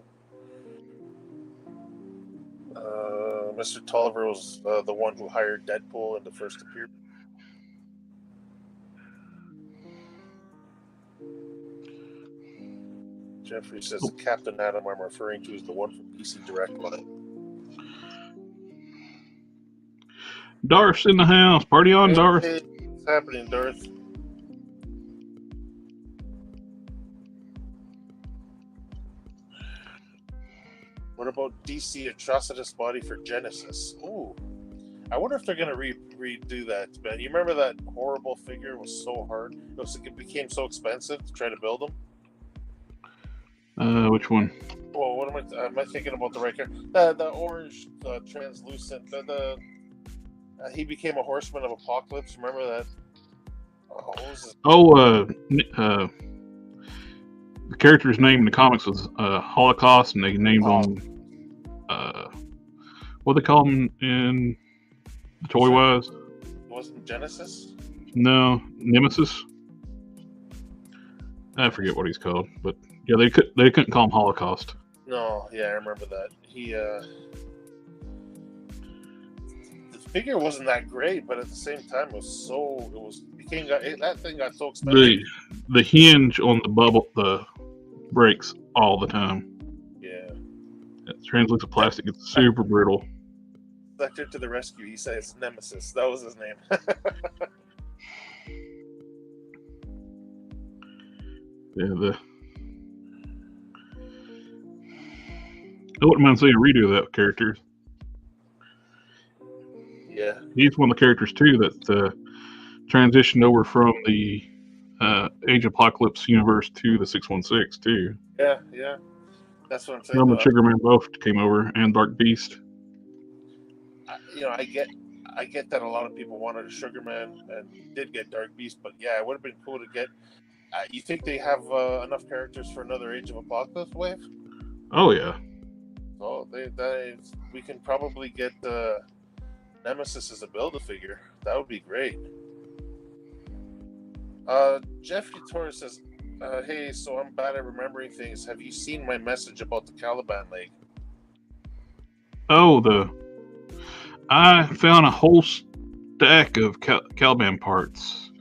Mr. Tolliver was the one who hired Deadpool in the first appearance. Jeffrey says the Captain Atom I'm referring to is the one from DC Direct Line. Darth's in the house. Party on, Darth. Hey, what's happening, Darth? What about DC Atrocitus body for Genesis? Ooh. I wonder if they're going to redo that, man. You remember that horrible figure? It was so hard. It became so expensive to try to build them. Which one? Well, what am I thinking about the right character? The orange, translucent. He became a horseman of apocalypse. Remember that? The character's name in the comics was Holocaust, and they named him. What they call him in the toy wise? Wasn't Genesis? No, Nemesis. I forget what he's called, but yeah, they couldn't call him Holocaust. No, yeah, I remember that. The figure wasn't that great, but at the same time, that thing got so expensive. The hinge on the bubble, the breaks all the time. Yeah. That translucent plastic gets super brittle. Sector to the rescue. He says Nemesis. That was his name. Yeah, I wouldn't mind seeing a redo of that character. Yeah. He's one of the characters too that transitioned over from the Age of Apocalypse universe to the 616 too. Yeah, yeah. That's what I'm saying. Him and Sugarman both came over, and Dark Beast. I get that a lot of people wanted a Sugarman and did get Dark Beast, but yeah, it would have been cool to get. You think they have enough characters for another Age of Apocalypse wave? Oh yeah. So we can probably get Nemesis as a Build-A-Figure. That would be great. Jeffrey Torres says, hey, so I'm bad at remembering things. Have you seen my message about the Caliban leg? Oh, I found a whole stack of Caliban parts.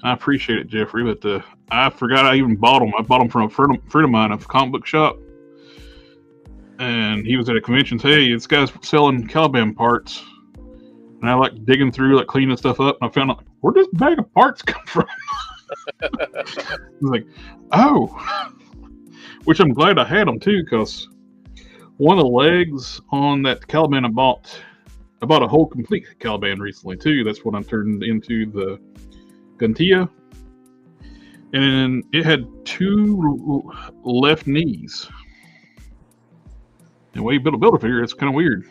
I appreciate it, Jeffrey, but I forgot I even bought them. I bought them from a friend of mine at a comic book shop. And he was at a convention. Hey, this guy's selling Caliban parts. And I like digging through, like cleaning stuff up. And I found out, where'd this bag of parts come from? I was like, oh. Which I'm glad I had them too, because one of the legs on that Caliban I bought a whole complete Caliban recently too. That's what I turned into the Guntia. And it had 2 left knees. And the way you build a Build-A-Figure, it's kind of weird.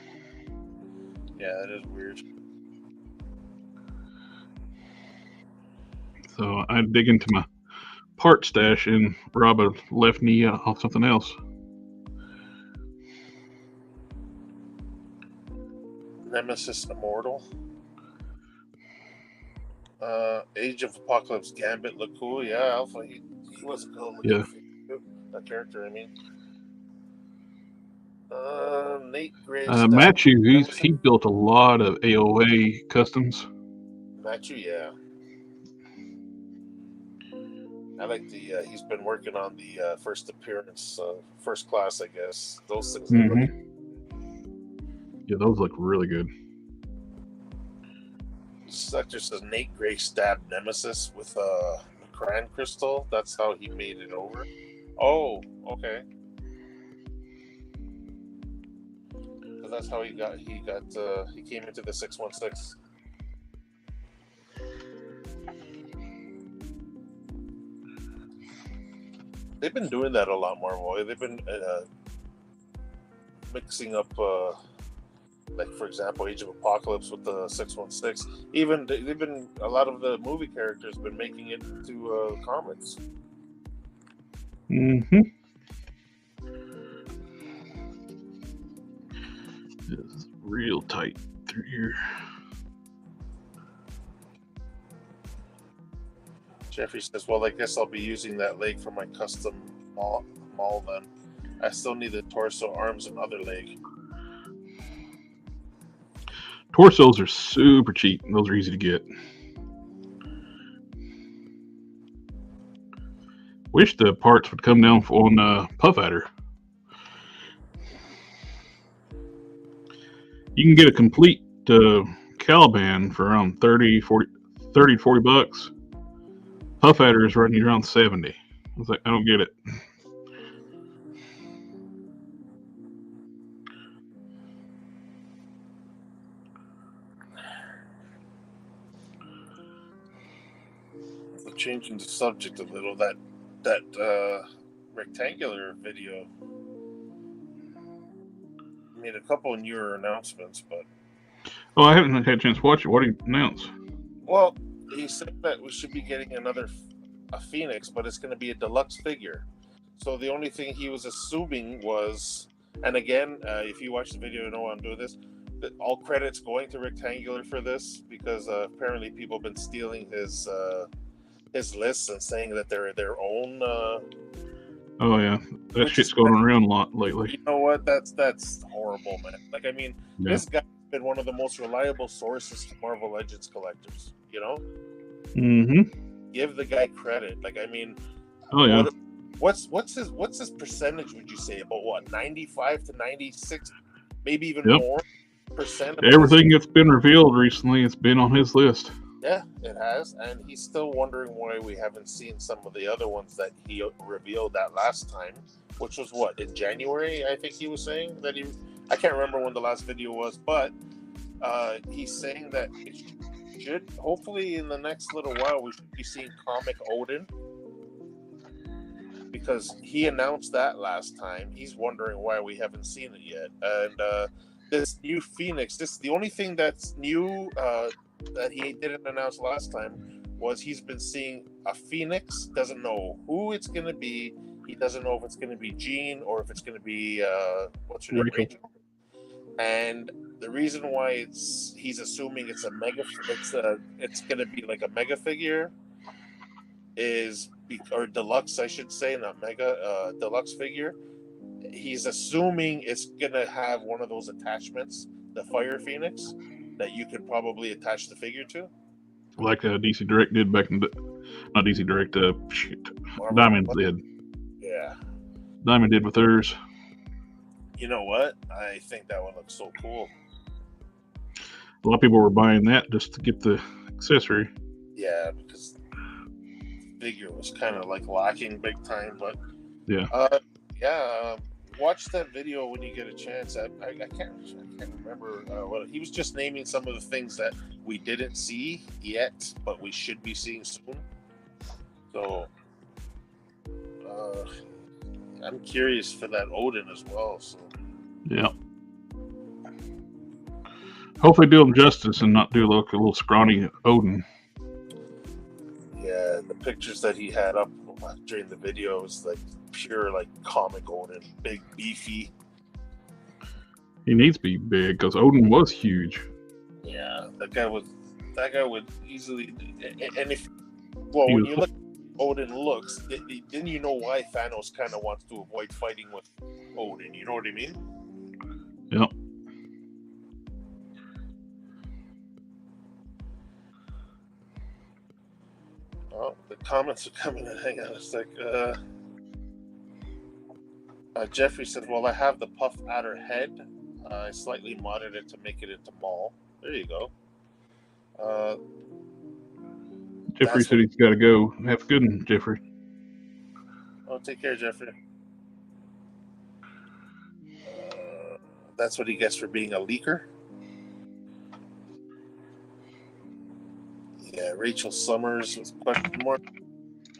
Yeah, that is weird. So I dig into my part stash and rob a left knee off something else. Nemesis Immortal. Age of Apocalypse Gambit looked cool. Yeah, Alpha, he was a cool looking figure. That character, I mean. Nate Gray. Matthew, he built a lot of AOA customs. Matthew, yeah. I like he's been working on the first appearance, first class, I guess. Those things. Yeah, those look really good. Sector says Nate Gray stabbed Nemesis with a Macran crystal. That's how he made it over. Oh, okay. That's how he came into the 616. They've been doing that a lot more, boy. They've been mixing up, like for example, Age of Apocalypse with the 616. Even they've been a lot of the movie characters been making it into comics. It's real tight through here. Jeffrey says, well, I guess I'll be using that leg for my custom mall then. I still need the torso, arms, and other leg. Torsos are super cheap. Those are easy to get. Wish the parts would come down on Puff Adder. You can get a complete Caliban for around 30 to 40 bucks. Puff Adder is running around 70. I was like, I don't get it. Changing the subject a little, that rectangular video made a couple of newer announcements, but I haven't had a chance to watch it. What did he announce? Well, he said that we should be getting a Phoenix, but it's going to be a deluxe figure. So the only thing he was assuming was, and again, if you watch the video, you know why I'm doing this. That all credits going to Rectangular for this, because apparently people have been stealing his lists and saying that they're their own. Oh yeah, that shit's going around a lot lately. You know what? That's horrible, man. Like, I mean, this guy's been one of the most reliable sources to Marvel Legends collectors. You know. Give the guy credit. Like, I mean. Oh yeah. What's his percentage? Would you say about what 95 to 96, maybe even more percent? Of everything that's been revealed recently, it's been on his list. Yeah, it has, and he's still wondering why we haven't seen some of the other ones that he revealed that last time, which was what, in January? I think he was saying that he. I can't remember when the last video was, but he's saying that it should hopefully in the next little while we should be seeing comic Odin, because he announced that last time. He's wondering why we haven't seen it yet, and this new Phoenix. This is the only thing that's new. That he didn't announce last time was he's been seeing a Phoenix, doesn't know who it's going to be. He doesn't know if it's going to be Jean or if it's going to be what's her name, Rachel. And the reason why he's assuming it's it's going to be like a mega figure or deluxe, I should say, not mega, deluxe figure. He's assuming it's going to have one of those attachments, the Fire Phoenix, that you could probably attach the figure to, like DC Direct did back in the, not DC Direct, Diamond did. Yeah, Diamond did with theirs. You know what? I think that one looks so cool. A lot of people were buying that just to get the accessory. Yeah, because the figure was kind of like lacking big time, but yeah. Watch that video when you get a chance. I can't remember what he was just naming some of the things that we didn't see yet, but we should be seeing soon. So I'm curious for that Odin as well. So yeah, hopefully do him justice and not do like a little scrawny Odin. Yeah, the pictures that he had up during the video was like pure like comic Odin, big, beefy. He needs to be big because Odin was huge. Yeah, that guy would easily. And if when you look at Odin looks, then you know why Thanos kind of wants to avoid fighting with Odin. You know what I mean? Yep. Oh, the comments are coming in. Hang on a sec. Jeffrey said, well, I have the Puff Adder head. I slightly modded it to make it into Maul. There you go. Jeffrey said he's got to go. Have a good one, Jeffrey. Oh, take care, Jeffrey. That's what he gets for being a leaker. Yeah, Rachel Summers with question mark.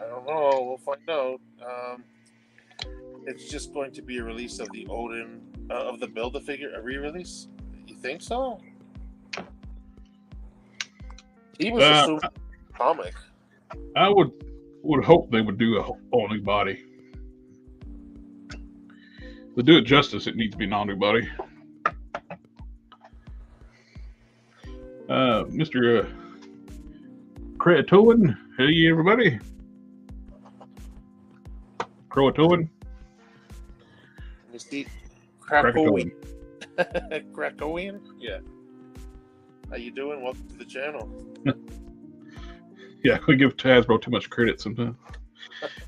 I don't know. We'll find out. It's just going to be a release of the Odin of the Build-A-Figure, a re-release. You think so? He was assuming comic. I would hope they would do a whole new body. To do it justice, it needs to be an all new body. Mr. Croatoan, hey everybody. Croatoan. Mr. Krakowian. Krakowian? Yeah. How you doing? Welcome to the channel. Yeah, we give Hasbro too much credit sometimes.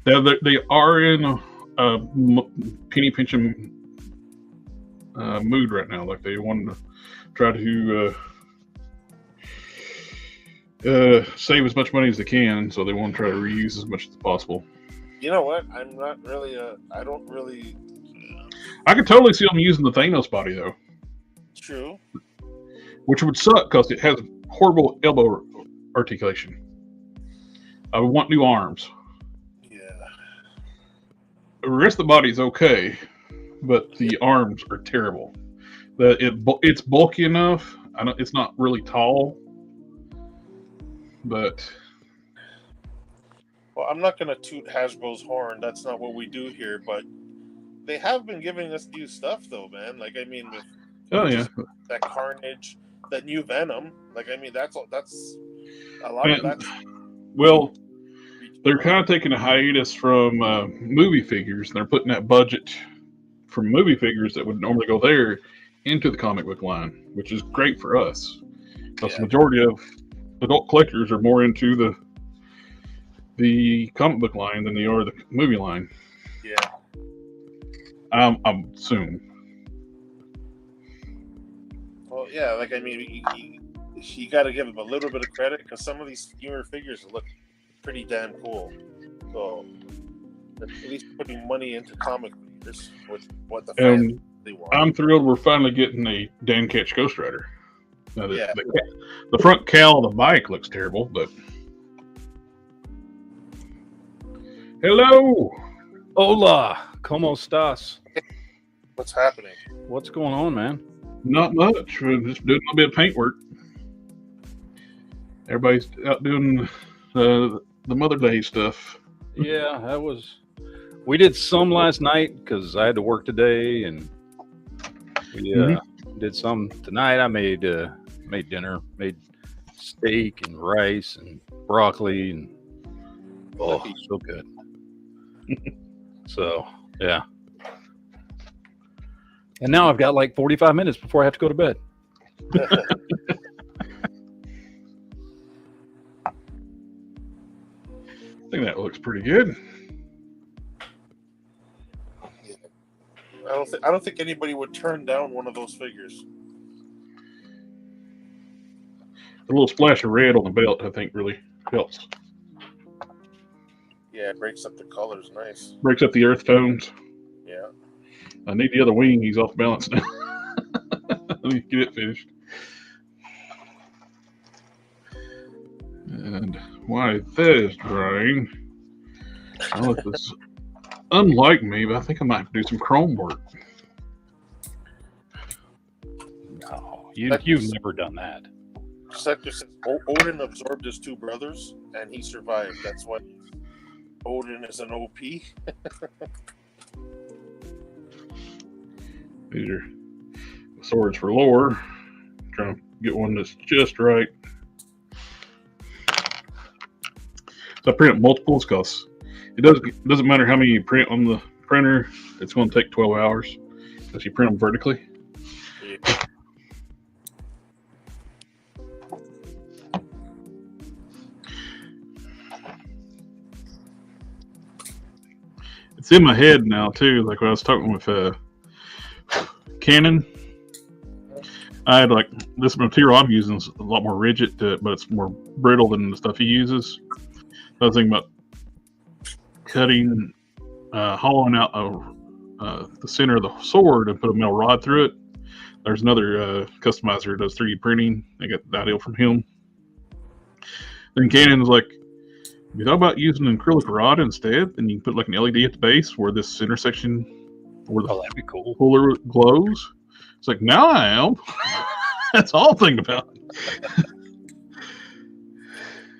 They are in a penny pinching mood right now. Like they want to try to save as much money as they can, so they want to try to reuse as much as possible. You know what? I'm not really I don't really. I could totally see them using the Thanos body though. True. Which would suck because it has horrible elbow articulation. I would want new arms. Yeah. The rest of the body is okay, but the arms are terrible. It's bulky enough. It's not really tall, but. Well, I'm not going to toot Hasbro's horn. That's not what we do here, but they have been giving us new stuff, though, man. Like, I mean, with that Carnage, that new Venom. Like, I mean, that's a lot of that. Well, they're kind of taking a hiatus from movie figures, and they're putting that budget from movie figures that would normally go there into the comic book line, which is great for us. Because the majority of adult collectors are more into the comic book line than they are the movie line. Yeah. I'm assuming. Well, yeah, like, I mean, you got to give him a little bit of credit because some of these newer figures look pretty damn cool. So at least putting money into comic figures, which what the fans really want. I'm thrilled we're finally getting a Dan Ketch Ghost Rider. Now, Yeah. the front cowl of the bike looks terrible, but hello. Hola, ¿cómo estás? What's happening? What's going on, man? Not much. We're just doing a little bit of paint work. Everybody's out doing the Mother Day stuff. Yeah, we did some last night because I had to work today, and we did some tonight. I made dinner, made steak and rice and broccoli, and so good. So yeah. And now I've got like 45 minutes before I have to go to bed. I think that looks pretty good. I don't think anybody would turn down one of those figures. A little splash of red on the belt, I think, really helps. Yeah, it breaks up the colors nice. Breaks up the earth tones. Yeah. I need the other wing. He's off balance now. Let me get it finished. And why that is drying. Well, it's unlike me, but I think I might have to do some chrome work. No, you've never done that. Sector says Odin absorbed his two brothers and he survived. That's why Odin is an OP. These are swords for lore. Trying to get one that's just right. So I print multiples because it doesn't matter how many you print on the printer. It's going to take 12 hours because you print them vertically. Yeah. It's in my head now too. Like when I was talking with Canon, I had like this material I'm using is a lot more rigid, but it's more brittle than the stuff he uses. I was thinking about cutting, hollowing out the center of the sword and put a metal rod through it. There's another customizer who does 3D printing. I got the idea from him. Then Canon's like, if you thought about using an acrylic rod instead, then you can put like an LED at the base where this intersection where the that'd be cool. puller glows. It's like, now I am. That's all I'm thinking about.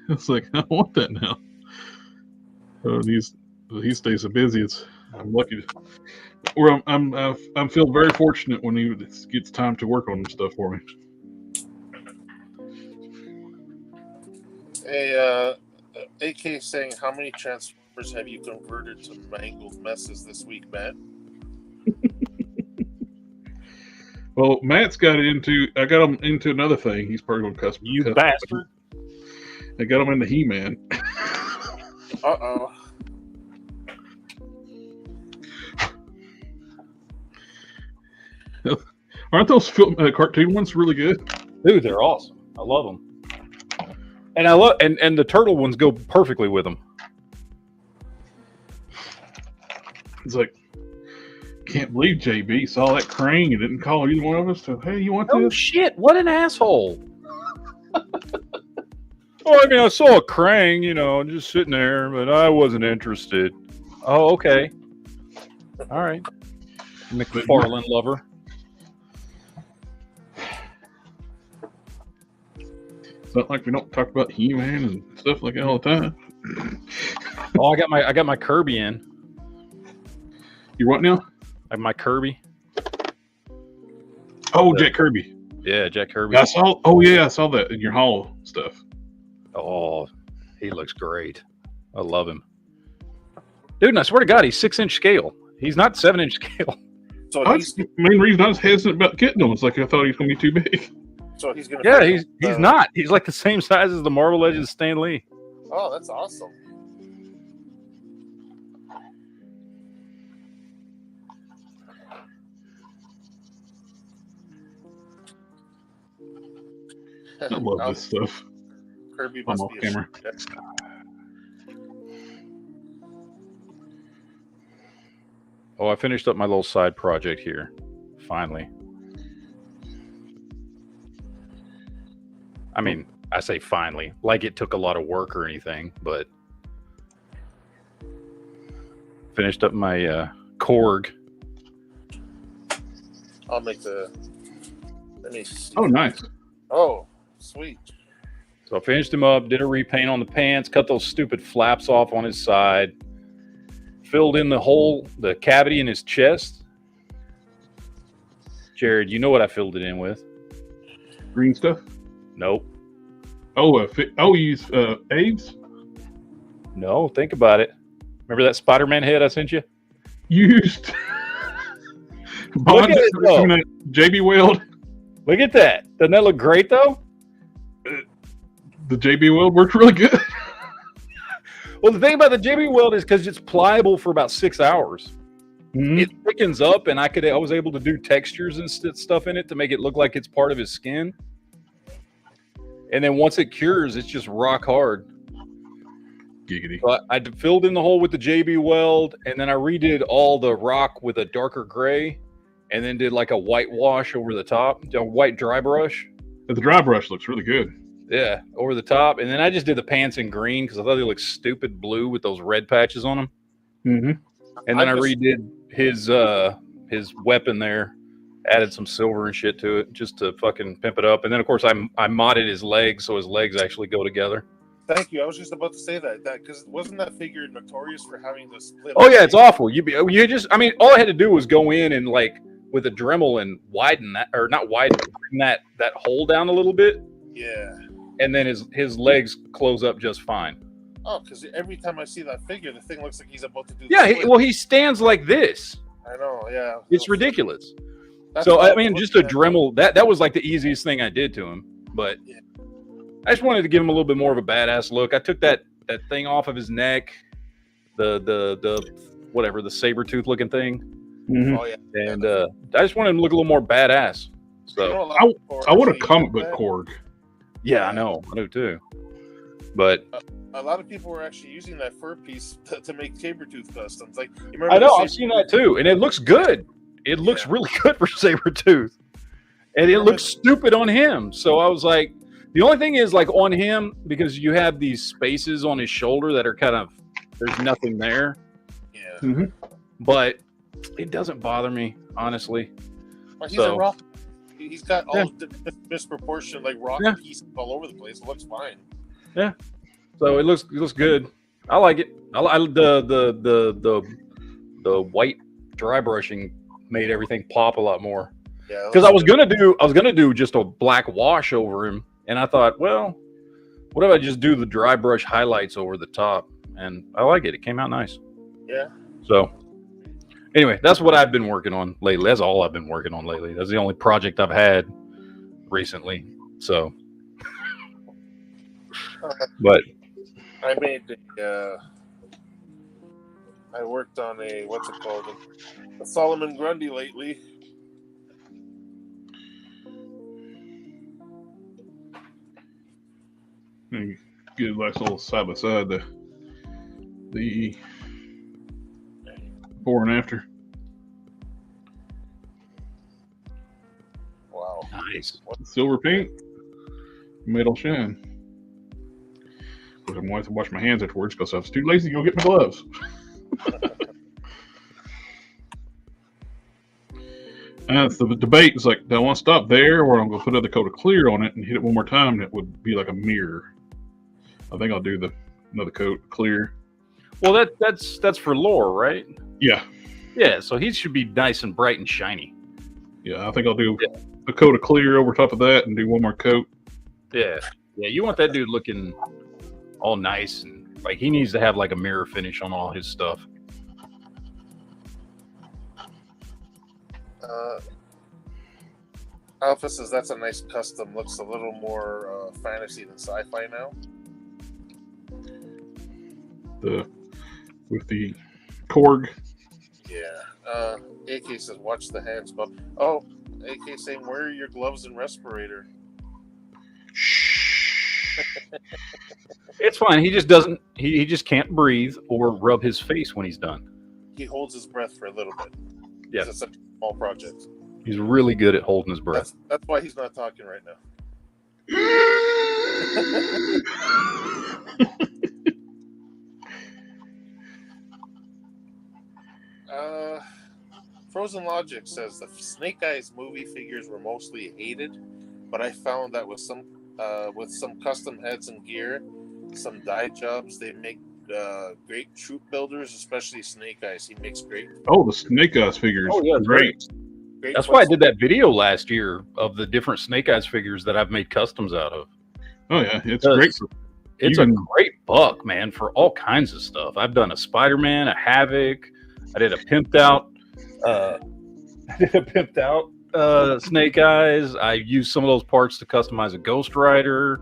It's like, I want that now. Oh, he stays so busy. I'm lucky. I feel very fortunate when he gets time to work on stuff for me. Hey, AK saying, how many Transformers have you converted to mangled messes this week, Matt? Well, Matt's got into. I got him into another thing. He's probably going to cuss. You bastard! I got him into He-Man. Uh-oh. Aren't those cartoon ones really good? Dude, they're awesome. I love them. And I love and the turtle ones go perfectly with them. It's like, can't believe JB saw that Krang and didn't call either one of us to, hey, you want Oh this? shit! What an asshole! Oh, I mean, I saw a Krang, just sitting there, but I wasn't interested. Oh, okay. All right. McFarlane lover. It's not like we don't talk about He-Man and stuff like that all the time. Oh, I got my Kirby in. You what now? I have my Kirby. Oh, Jack Kirby. Yeah, Jack Kirby. I saw. Oh yeah, I saw that in your Hall stuff. Oh, he looks great. I love him, dude. And I swear to God, he's 6-inch scale. He's not 7-inch scale. So That's the main reason I was hesitant about getting him. It's like I thought he was going to be too big. So he's gonna. Yeah, he's not. He's like the same size as the Marvel Legends Stan Lee. Oh, that's awesome. I love this stuff. Kirby I'm must off be a camera. shit. Oh, I finished up my little side project here. Finally. I mean, I say finally, like it took a lot of work or anything, but finished up my Korg. I'll make the. Let me see. Oh, nice. Oh, sweet. So I finished him up, did a repaint on the pants, cut those stupid flaps off on his side, filled in the hole, the cavity in his chest. Jared, you know what I filled it in with? Green stuff. Nope. Oh, you use Aves? No, think about it. Remember that Spider-Man head I sent you? Used Look at it, though. from that JB Weld. Look at that. Doesn't that look great, though? The JB Weld worked really good. Well, the thing about the JB Weld is because it's pliable for about 6 hours. Mm-hmm. It thickens up, and I was able to do textures and stuff in it to make it look like it's part of his skin. And then once it cures, it's just rock hard. Giggity. So I filled in the hole with the JB Weld, and then I redid all the rock with a darker gray, and then did like a white wash over the top, a white dry brush. The dry brush looks really good. Yeah, over the top. And then I just did the pants in green because I thought they looked stupid blue with those red patches on them. Mm-hmm. And then I redid his weapon there, added some silver and shit to it just to fucking pimp it up. And then of course I modded his legs so his legs actually go together. Thank you. I was just about to say that because wasn't that figure notorious for having the split? Oh yeah, it's awful. You just, I mean, all I had to do was go in and like with a Dremel and widen that, or not widen, bring that hole down a little bit. Yeah. And then his legs close up just fine. Oh, because every time I see that figure, the thing looks like he's about to do. Yeah, he stands like this. I know. Yeah. It's ridiculous. That's So why I mean, just a Dremel. That was like the easiest thing I did to him. But Yeah. I just wanted to give him a little bit more of a badass look. I took that thing off of his neck, the whatever, the saber tooth looking thing. Mm-hmm. Oh yeah. And I just wanted him to look a little more badass. So You know, a lot of people are I want a actually comic using book that. Korg. yeah, I know, I do too. But A lot of people were actually using that fur piece to make saber tooth customs. Like, you remember I know the I've seen that too, and it looks good. It looks really good for saber tooth, and it looks stupid on him. So I was like, the only thing is like on him, because you have these spaces on his shoulder that are kind of, there's nothing there. Yeah. Mm-hmm. But it doesn't bother me, honestly. Well, he's a rock. He's got all the misproportioned like rock Yeah. pieces all over the place. It looks fine. Yeah. So it looks good. I like it. The white dry brushing made everything pop a lot more. Yeah. Because I was gonna do just a black wash over him, and I thought, well, what if I just do the dry brush highlights over the top? And I like it. It came out nice. Yeah. So anyway, that's what I've been working on lately. That's all I've been working on lately. That's the only project I've had recently. So, but I made I worked on a what's it called, a Solomon Grundy lately. Get a nice little side by side the before and after. Wow. nice. Silver paint, metal shine. Of course, I'm going to wash my hands afterwards because I was too lazy to go get my gloves. That's the debate. Is like, do I want to stop there, or I'm going to put another coat of clear on it and hit it one more time? That would be like a mirror. I think I'll do another coat of clear. Well, that's for Lore, right? Yeah, Yeah. So he should be nice and bright and shiny. yeah. I think I'll do a coat of clear over top of that and do one more coat. Yeah. Yeah. You want that dude looking all nice and like he needs to have like a mirror finish on all his stuff. Alpha says that's a nice custom. Looks a little more fantasy than sci-fi now. With the Korg. Yeah. AK says watch the hands, but AK saying where are your gloves and respirator? It's fine. He just doesn't. He just can't breathe or rub his face when he's done. He holds his breath for a little bit. Yeah, It's such a small project. he's really good at holding his breath. That's why he's not talking right now. Frozen Logic says the Snake Eyes movie figures were mostly hated, but I found that with some custom heads and gear, some dye jobs, they make great troop builders, especially Snake Eyes. He makes great. Oh, the Snake Eyes figures. Oh yeah, great. That's why I did that video last year of the different Snake Eyes figures that I've made customs out of. Oh yeah, it's great. It's a great buck, man, for all kinds of stuff. I've done a Spider-Man, a Havoc. I did a pimped out. Snake Eyes. I used some of those parts to customize a Ghost Rider.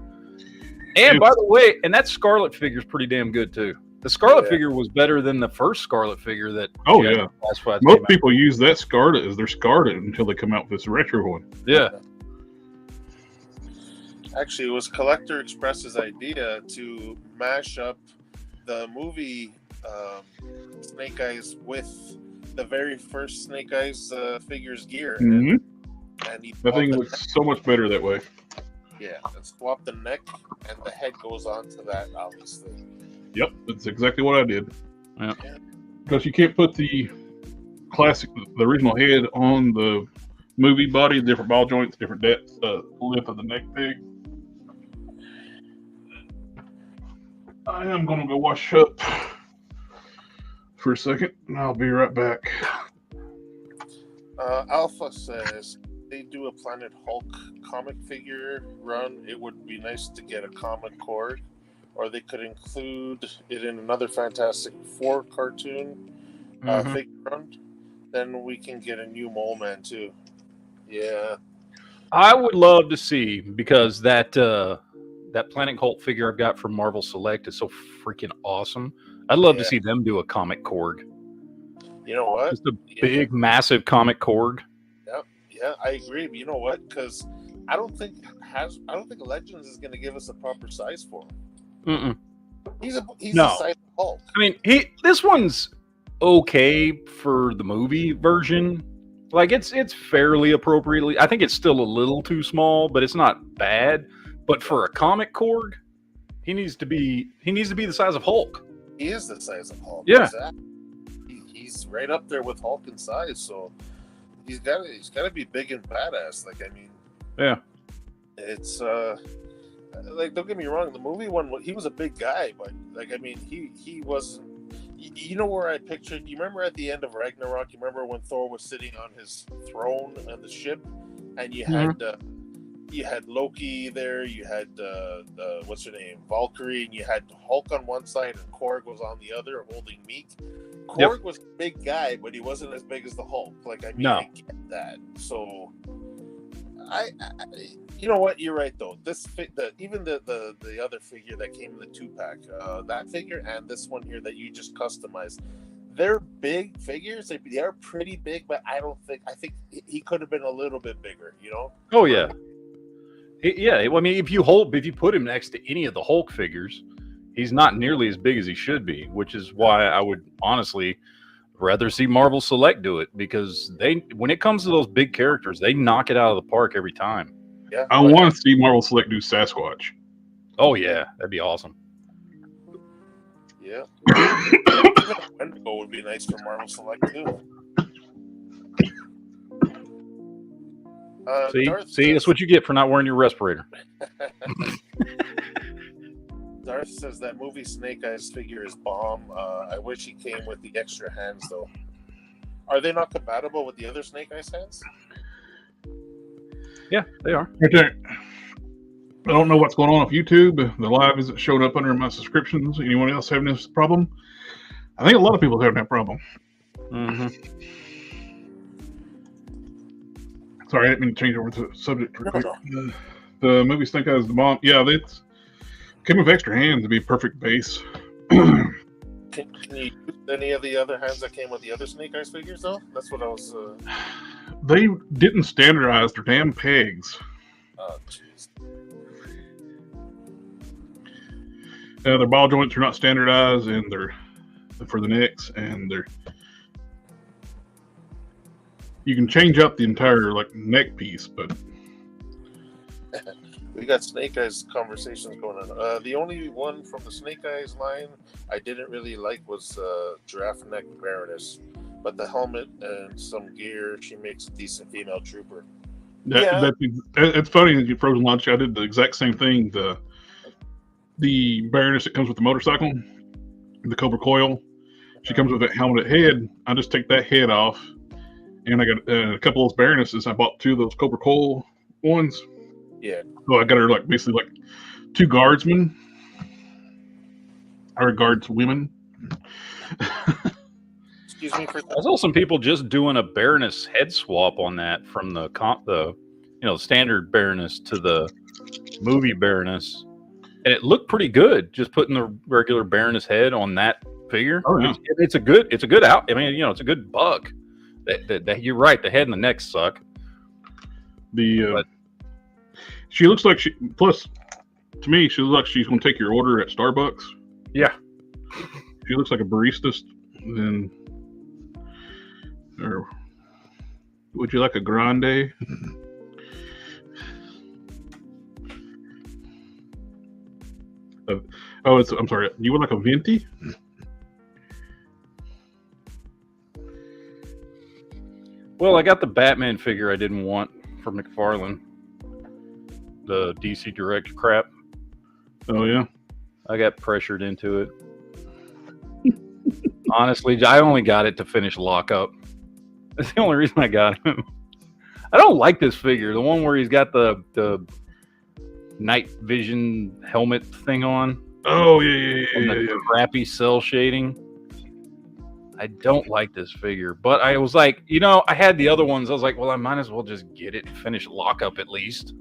And by the way, and that Scarlet figure is pretty damn good too. The Scarlet figure was better than the first Scarlet figure that. Oh yeah, most people use that Scarlet as their Scarlet until they come out with this retro one. Yeah. Actually, it was Collector Express's idea to mash up the movie Snake Eyes with the very first Snake Eyes figures gear. Mm-hmm. And he that thing looks so much better that way. Yeah, and swap the neck, and the head goes on to that, obviously. Yep, that's exactly what I did. Yeah. Because you can't put the classic, the original head on the movie body, different ball joints, different depth, length of the neck peg. I am going to go wash up for a second, and I'll be right back. Alpha says they do a Planet Hulk comic figure run. It would be nice to get a comic cord, or they could include it in another Fantastic Four cartoon figure run. Then we can get a new Mole Man too. Yeah, I would love to see, because that Planet Hulk figure I've got from Marvel Select is so freaking awesome. I'd love to see them do a comic Korg. You know what? Just a big, massive comic Korg. Yeah, I agree. But you know what? Because I don't think Legends is going to give us a proper size for him. He's the size of Hulk. I mean, this one's okay for the movie version. Like it's fairly appropriately. I think it's still a little too small, but it's not bad. But for a comic Korg, he needs to be the size of Hulk. He is the size of Hulk. Yeah, exactly. He's right up there with Hulk in size. So he's got to be big and badass. Like, I mean, yeah, it's like, don't get me wrong. The movie one, he was a big guy, but like, I mean, he wasn't. You know where I pictured? You remember at the end of Ragnarok? You remember when Thor was sitting on his throne on the ship, and you had Loki there. You had what's her name, Valkyrie, and you had Hulk on one side, and Korg was on the other, holding Meek. Korg was a big guy, but he wasn't as big as the Hulk. Like, I mean, I get that. So, I you know what? You're right though. Even the other figure that came in the 2-pack, that figure and this one here that you just customized, they're big figures. They are pretty big, but I think he could have been a little bit bigger. You know? Oh yeah. Yeah, I mean, if you put him next to any of the Hulk figures, he's not nearly as big as he should be, which is why I would honestly rather see Marvel Select do it, because when it comes to those big characters, they knock it out of the park every time. Yeah, I want to see Marvel Select do Sasquatch. Oh yeah, that'd be awesome. Yeah, even Wendigo would be nice for Marvel Select too. See, that's what you get for not wearing your respirator. Darth says that movie Snake Eyes figure is bomb. I wish he came with the extra hands though. Are they not compatible with the other Snake Eyes hands? Yeah, they are. Right there. I don't know what's going on with YouTube. The live isn't showing up under my subscriptions. Anyone else having this problem? I think a lot of people are having that problem. Sorry, I didn't mean to change over to the subject real quick. The movie Snake Eyes the bomb. Yeah, it's came with extra hands to be perfect base. Can you use any of the other hands that came with the other Snake Eyes figures though? That's what I was. They didn't standardize their damn pegs. Oh jeez. Their ball joints are not standardized, and they're for the necks, and you can change up the entire like neck piece, but We got Snake Eyes conversations going on. The only one from the Snake Eyes line I didn't really like was Giraffe Neck Baroness, but the helmet and some gear, she makes a decent female trooper. It's funny that you frozen launch. I did the exact same thing. The Baroness that comes with the motorcycle, the Cobra Coil, she comes with that helmeted head. I just take that head off, and I got a couple of those Baronesses. I bought 2 of those Cobra Coil ones. Yeah. So I got her like basically like 2 guardsmen or guardswomen. Excuse me for I saw some people just doing a Baroness head swap on that from the standard Baroness to the movie Baroness, and it looked pretty good. Just putting the regular Baroness head on that figure. Oh, yeah. It's a good out. I mean, it's a good buck. That you're right. The head and the neck suck. She looks like plus to me, she looks like she's going to take your order at Starbucks. Yeah. She looks like a barista. Then, or would you like a grande? I'm sorry. You would like a venti? Well, I got the Batman figure I didn't want from McFarlane. The DC Direct crap. Oh, yeah. I got pressured into it. Honestly, I only got it to finish lockup. That's the only reason I got him. I don't like this figure. The one where he's got the night vision helmet thing on. Oh, yeah. The crappy cell shading. I don't like this figure. But I was like, I had the other ones. I was like, well, I might as well just get it and finish lockup at least.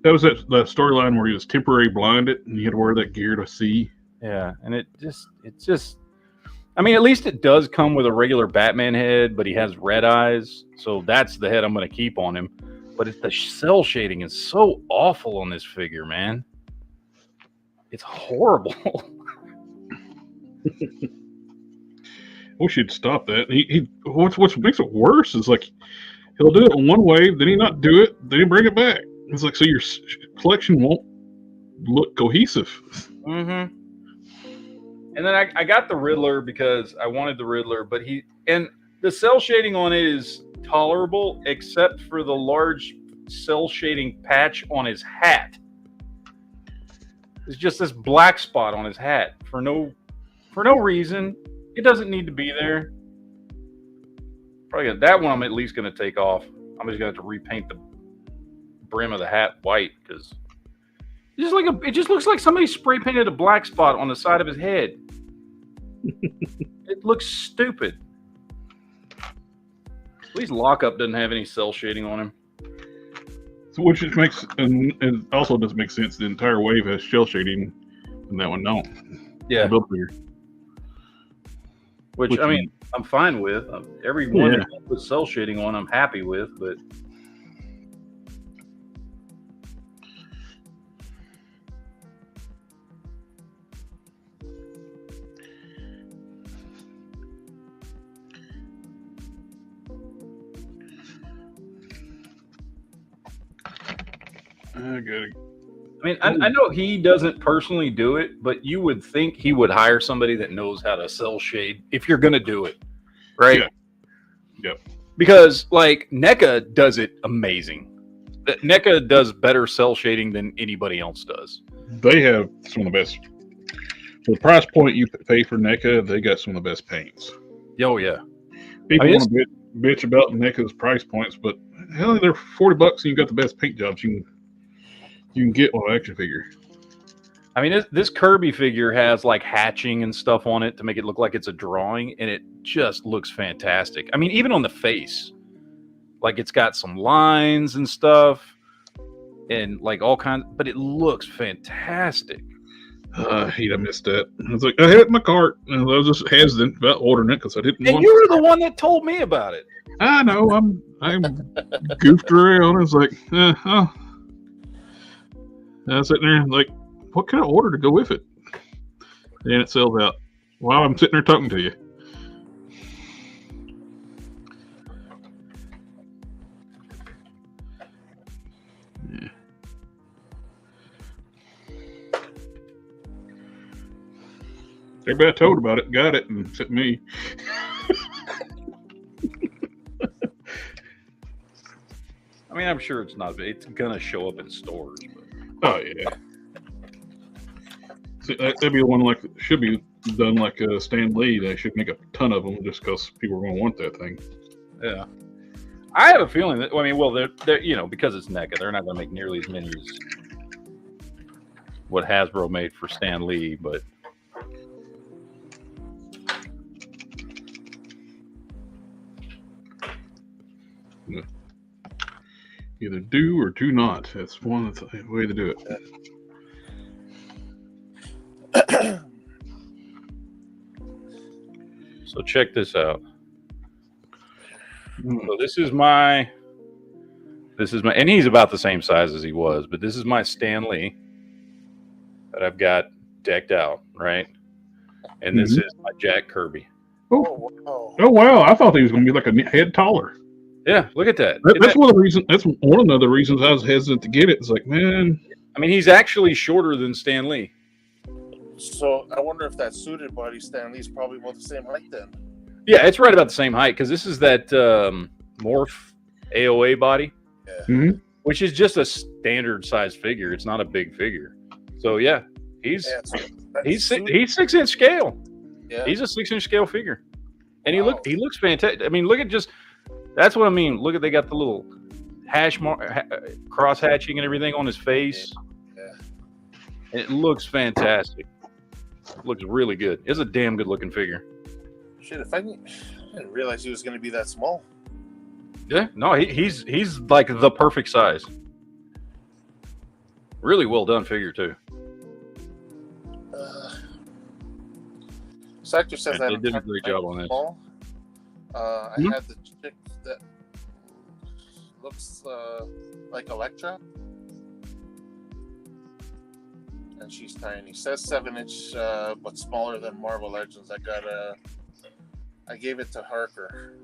That was the storyline where he was temporarily blinded and you had to wear that gear to see. Yeah, and it just I mean, at least it does come with a regular Batman head, but he has red eyes, so that's the head I'm going to keep on him. But the cell shading is so awful on this figure, man. It's horrible. I wish he'd stop that. What makes it worse is like he'll do it in one way, then he not do it, then he bring it back. It's like so your collection won't look cohesive. Mm-hmm. And then I got the Riddler because I wanted the Riddler, but the cell shading on it is tolerable except for the large cell shading patch on his hat. It's just this black spot on his hat for no reason. It doesn't need to be there. Probably that one I'm at least going to take off. I'm just going to have to repaint the brim of the hat white because it just looks like somebody spray painted a black spot on the side of his head. It looks stupid. At least Lockup doesn't have any cell shading on him. So which makes and it also doesn't make sense. The entire wave has shell shading, and that one don't. Yeah. Build figure. Which I mean, I'm fine with. Every one that with cell shading on, I'm happy with, but. I mean, I know he doesn't personally do it, but you would think he would hire somebody that knows how to cell shade if you're going to do it, right? Yeah. Yep. Because, like, NECA does it amazing. NECA does better cell shading than anybody else does. They have some of the best. For the price point you pay for NECA, they got some of the best paints. Oh, yeah. People want to bitch about NECA's price points, but hell, they're $40 and you got the best paint jobs you can get on an action figure. I mean, this Kirby figure has like hatching and stuff on it to make it look like it's a drawing, and it just looks fantastic. I mean, even on the face, like it's got some lines and stuff, and like all kinds, but it looks fantastic. I hate I missed that. I was like, I had it in my cart, and I was just hesitant about ordering it because I didn't. And you were the one that told me about it. I know. I'm goofed around. I was like, I was sitting there like, what can I order to go with it? and it sells out while I'm sitting there talking to you. Yeah. Everybody I told about it got it, and except me. I mean, I'm sure it's gonna show up in stores. But. Oh yeah. See, that'd be the one like should be done like Stan Lee. They should make a ton of them just because people are going to want that thing. Yeah, I have a feeling that. I mean, well, they're because it's NECA, they're not going to make nearly as many as what Hasbro made for Stan Lee, but. Yeah. Either do or do not. That's one way to do it. So check this out. So this is my, and he's about the same size as he was, but this is my Stan Lee that I've got decked out, right? And this is my Jack Kirby. Oh wow! I thought he was going to be like a head taller. Yeah, look at that. That's one of the reasons. That's one of the reasons I was hesitant to get it. It's like, man. I mean, he's actually shorter than Stan Lee. So I wonder if that suited body Stan Lee's probably about the same height then. Yeah, it's right about the same height because this is that Morph AOA body, which is just a standard size figure. It's not a big figure. So yeah, he's 6-inch scale. Yeah, he's a 6-inch scale figure, and he looks fantastic. I mean, look at just that's what I mean. Look at they got the little hash mark, cross hatching and everything on his face. Yeah, and it looks fantastic. It looks really good. It's a damn good looking figure. Shit, I didn't realize he was going to be that small. Yeah, no, he's like the perfect size. Really well done figure too. Sector says that they did a great job on this. I had the chick that looks like Electra, and she's tiny. Says 7-inch, but smaller than Marvel Legends. I gave it to Harker.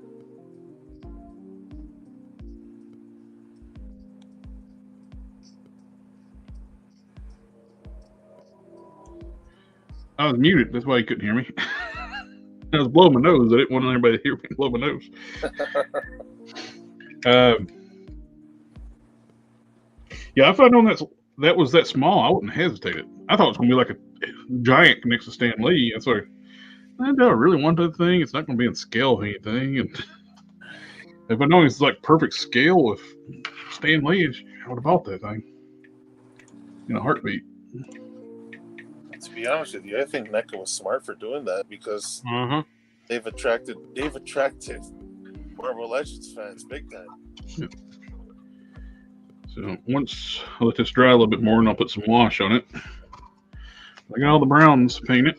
I was muted. That's why you couldn't hear me. I was blowing my nose. I didn't want everybody to hear me blow my nose. Yeah, if I'd known that was that small, I wouldn't have hesitated. I thought it was going to be like a giant next to Stan Lee. That's why I don't really want that thing. It's not going to be in scale or anything. And if I know it's like perfect scale with Stan Lee, I would have bought that thing in a heartbeat. To be honest with you, I think NECA was smart for doing that because they've attracted Marvel Legends fans big time. Yeah. So once I let this dry a little bit more, and I'll put some wash on it. I got all the browns painted.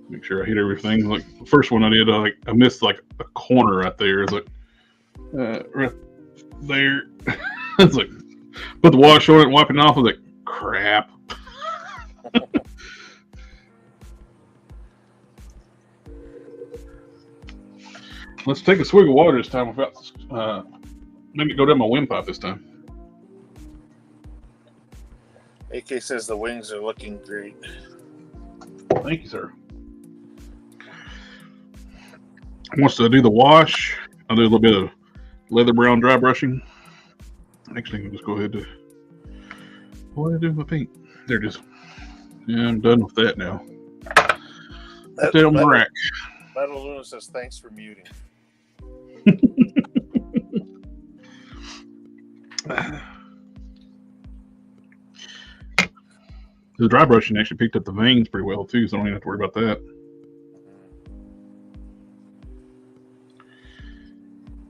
Make sure I hit everything. Like the first one I did, I missed like a corner right there. It's like right there. It's like put the wash on it and wipe it off. I was like, crap. Let's take a swig of water this time without let me go down my windpipe this time. AK says the wings are looking great. Thank you, sir. Once I do the wash, I'll do a little bit of leather brown dry brushing. Actually, I can just go ahead to what do I do with my paint? There it is. Yeah, I'm done with that now. Put that on the rack. Metal Luna says thanks for muting. The dry brushing actually picked up the veins pretty well too, so I don't even have to worry about that.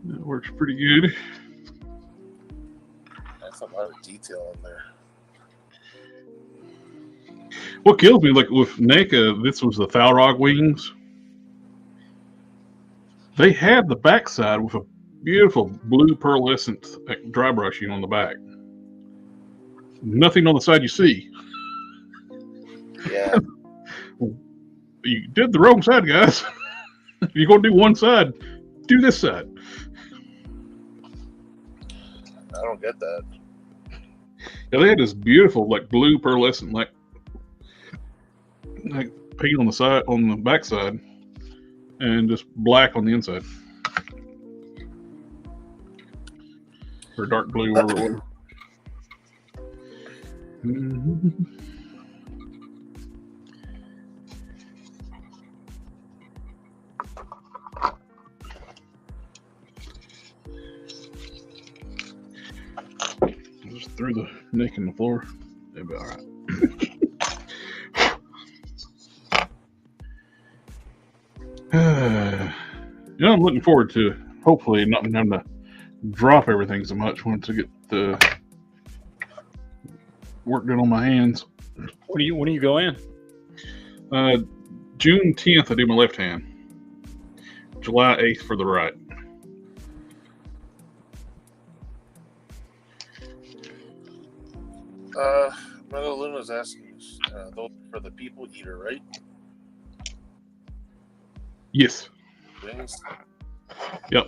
That works pretty good. That's a lot of detail in there. What kills me, like with NECA, this was the Thalrog wings. They had the backside with a beautiful blue pearlescent dry brushing on the back. nothing on the side you see. Yeah. You did the wrong side, guys. If you're going to do one side, do this side. I don't get that. Yeah, they had this beautiful, like, blue pearlescent, like paint on the side, on the back side, and just black on the inside. Or dark blue, whatever it was. Just threw the neck in the floor. It'll be all right. I'm looking forward to hopefully not having to drop everything so much once I get the work done on my hands. When do you go in? June 10th, I do my left hand. July 8th for the right. Metal Luna's asking those for the people eater, right? Yes. Wings. Yep.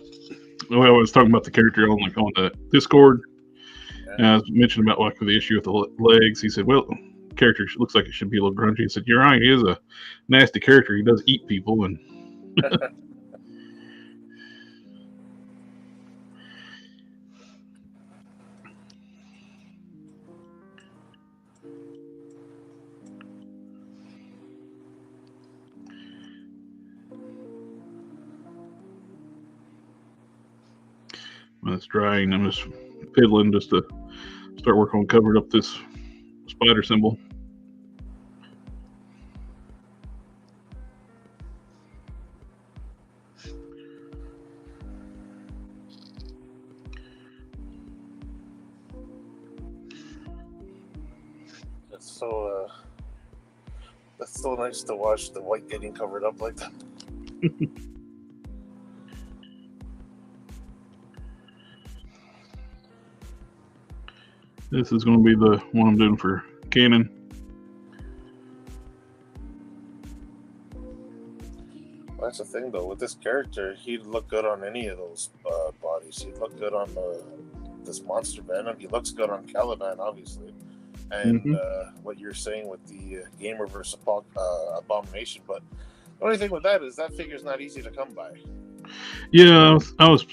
Well, I was talking about the character on the Discord. And I was mentioning about like the issue with the legs. He said, "Well, character looks like it should be a little grungy." He said, "You're right. He is a nasty character. He does eat people." And when it's drying, I'm just fiddling just to start working on covering up this spider symbol. That's so nice to watch the white getting covered up like that. This is going to be the one I'm doing for Canon. Well, that's the thing, though. With this character, he'd look good on any of those bodies. He'd look good on this Monster Venom. He looks good on Caliban, obviously. And what you're saying with the Game Reverse Abomination. But the only thing with that is that figure's not easy to come by. Yeah, I was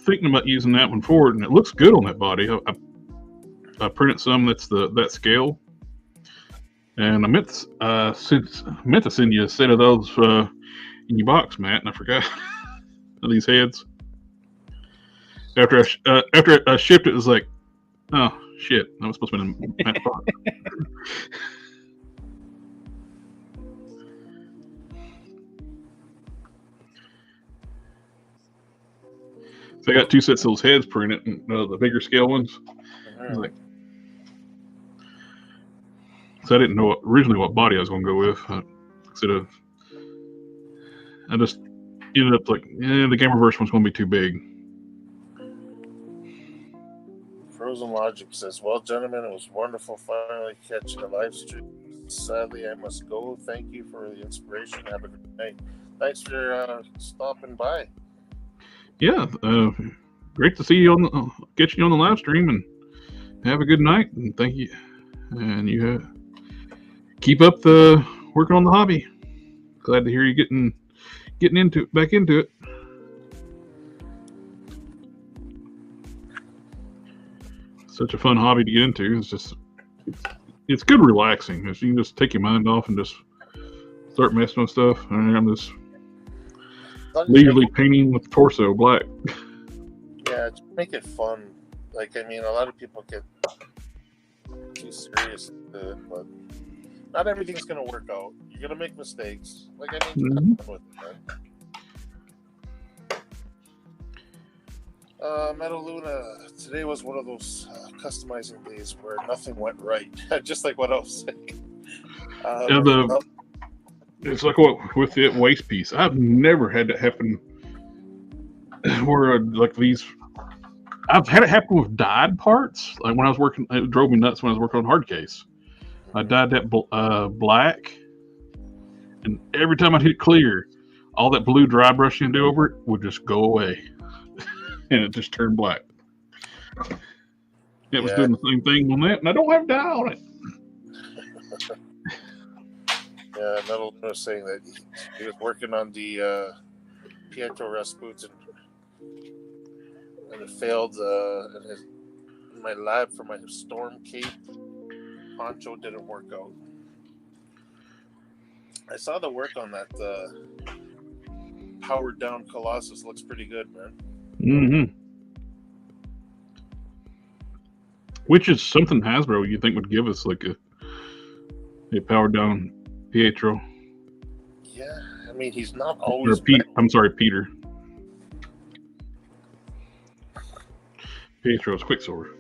thinking about using that one forward, and it looks good on that body. I printed some that's that scale, and I meant to send you a set of those in your box, Matt, and I forgot of these heads. After I shipped it, it was like, oh shit, that was supposed to be in Matt's box. So I got two sets of those heads printed, and the bigger scale ones. Like, so I didn't know originally what body I was going to go with. I just ended up like, the Game Reverse one's going to be too big. Frozen Logic says, "Well, gentlemen, it was wonderful finally catching a live stream. Sadly, I must go. Thank you for the inspiration. Have a good night. Thanks for stopping by." Yeah, great to see you get you on the live stream, and have a good night. And thank you. And you keep up the working on the hobby. Glad to hear you getting back into it. Such a fun hobby to get into. It's good relaxing. You can just take your mind off and just start messing with stuff. I'm just leisurely painting with the torso black. Yeah, just make it fun. Like, I mean, a lot of people get too serious with it, but not everything's going to work out. You're going to make mistakes. Like, I mean, have fun with it, man. Metal Luna, today was one of those customizing days where nothing went right. Just like what I was saying. It's like what with the waist piece. I've never had that happen where like these I've had it happen with dyed parts. Like when I was working, it drove me nuts when I was working on hard case. I dyed that black, and every time I hit clear, all that blue dry brushing I do over it would just go away, and it just turned black. It was doing the same thing on that, and I don't have dye on it. Yeah, Metal was saying that he was working on the Pietro Rasputin, and it failed. In my lab for my storm cape poncho didn't work out. I saw the work on that powered down Colossus. Looks pretty good, man. Mm-hmm. Which is something Hasbro you think would give us like a powered down Pietro. Yeah, I mean he's not always. I'm sorry, Peter. Pietro's Quicksilver.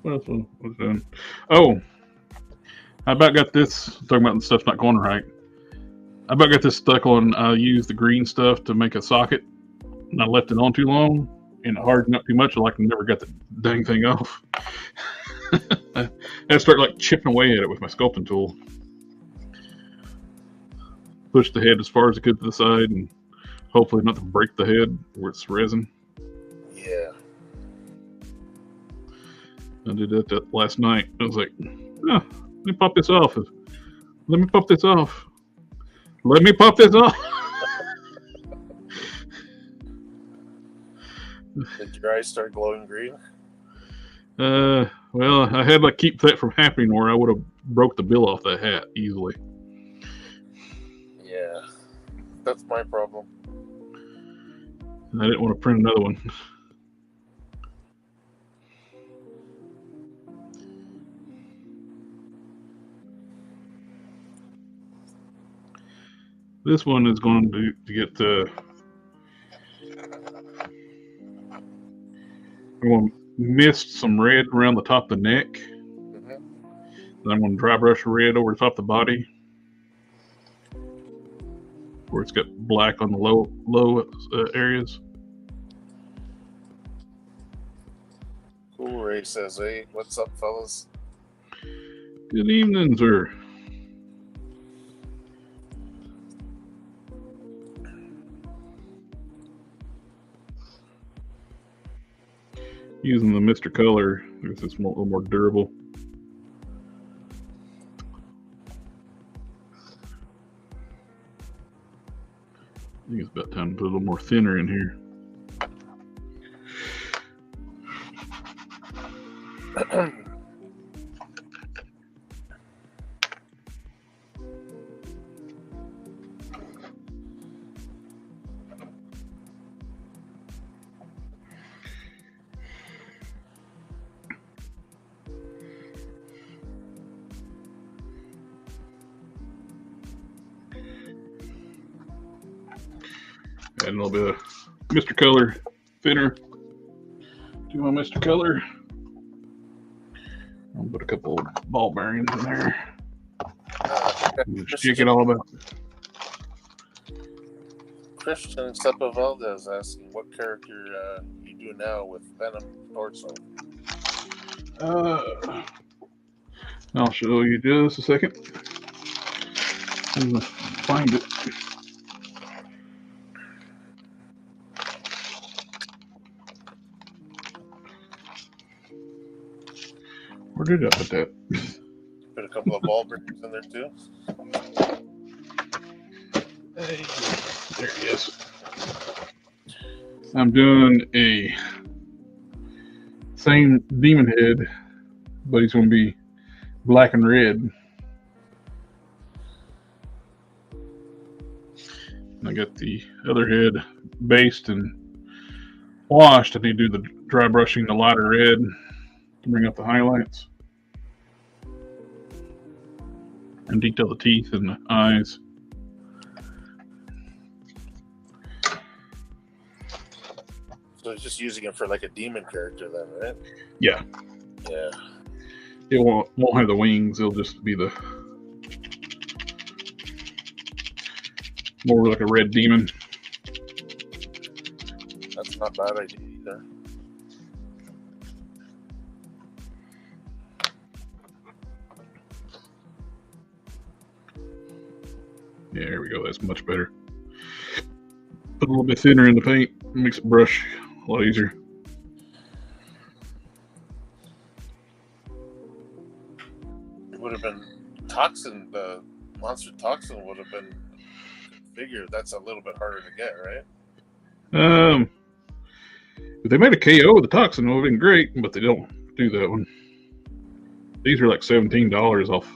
What else was done? Oh, I about got this. Talking about the stuff's not going right. I about got this stuck on. I used the green stuff to make a socket, and I left it on too long, and it hardened up too much. I never got the dang thing off. I started like chipping away at it with my sculpting tool. Pushed the head as far as I could to the side, and hopefully not to break the head where it's resin. Yeah. I did that last night. I was like, oh, let me pop this off. Let me pop this off. Let me pop this off. Did your eyes start glowing green? Well, I had to keep that from happening, or I would have broke the bill off that hat easily. Yeah, that's my problem. And I didn't want to print another one. This one is going to get I'm going to mist some red around the top of the neck. Mm-hmm. Then I'm going to dry brush red over the top of the body, where it's got black on the low areas. Cool Ray says, hey, what's up, fellas? Good evening, sir. Using the Mr. Color, because it's a little more durable. I think it's about time to put a little more thinner in here. Add a little bit of Mr. Color thinner to my Mr. Color. I'll put a couple ball bearings in there. Stick it all about. Christian Sepa Valdez asking what character you do now with Venom torso. I'll show you just a second. I'm gonna find it. Where did I put that? Put a couple of ball bearings in there too. Hey, there he is. I'm doing a same demon head, but he's going to be black and red. And I got the other head based and washed. I need to do the dry brushing, the lighter red to bring up the highlights and detail the teeth and the eyes. So it's just using it for like a demon character then, right? Yeah. Yeah. It won't have the wings. It'll just be the More like a red demon. That's not a bad idea either. Yeah, there we go. That's much better. Put a little bit thinner in the paint. Makes it brush a lot easier. It would have been toxin. The monster toxin would have been figured. That's a little bit harder to get, right? If they made a KO with the toxin, it would have been great, but they don't do that one. These are like $17 off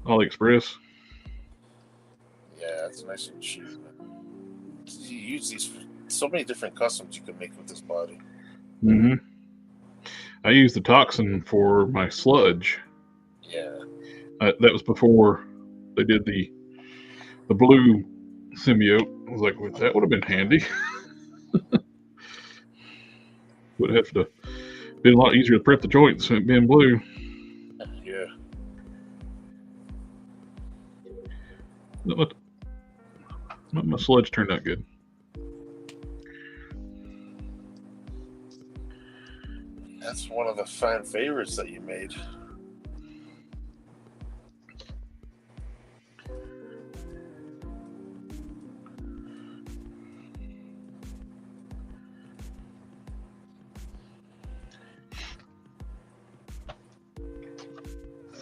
AliExpress. Yeah, it's nice and cheap. You use these for so many different customs you can make with this body. Mm-hmm. I used the toxin for my sludge. Yeah. That was before they did the blue symbiote. I was like, well, that would have been handy. Would have to been a lot easier to prep the joints being blue. Yeah. My sludge turned out good. That's one of the fan favorites that you made.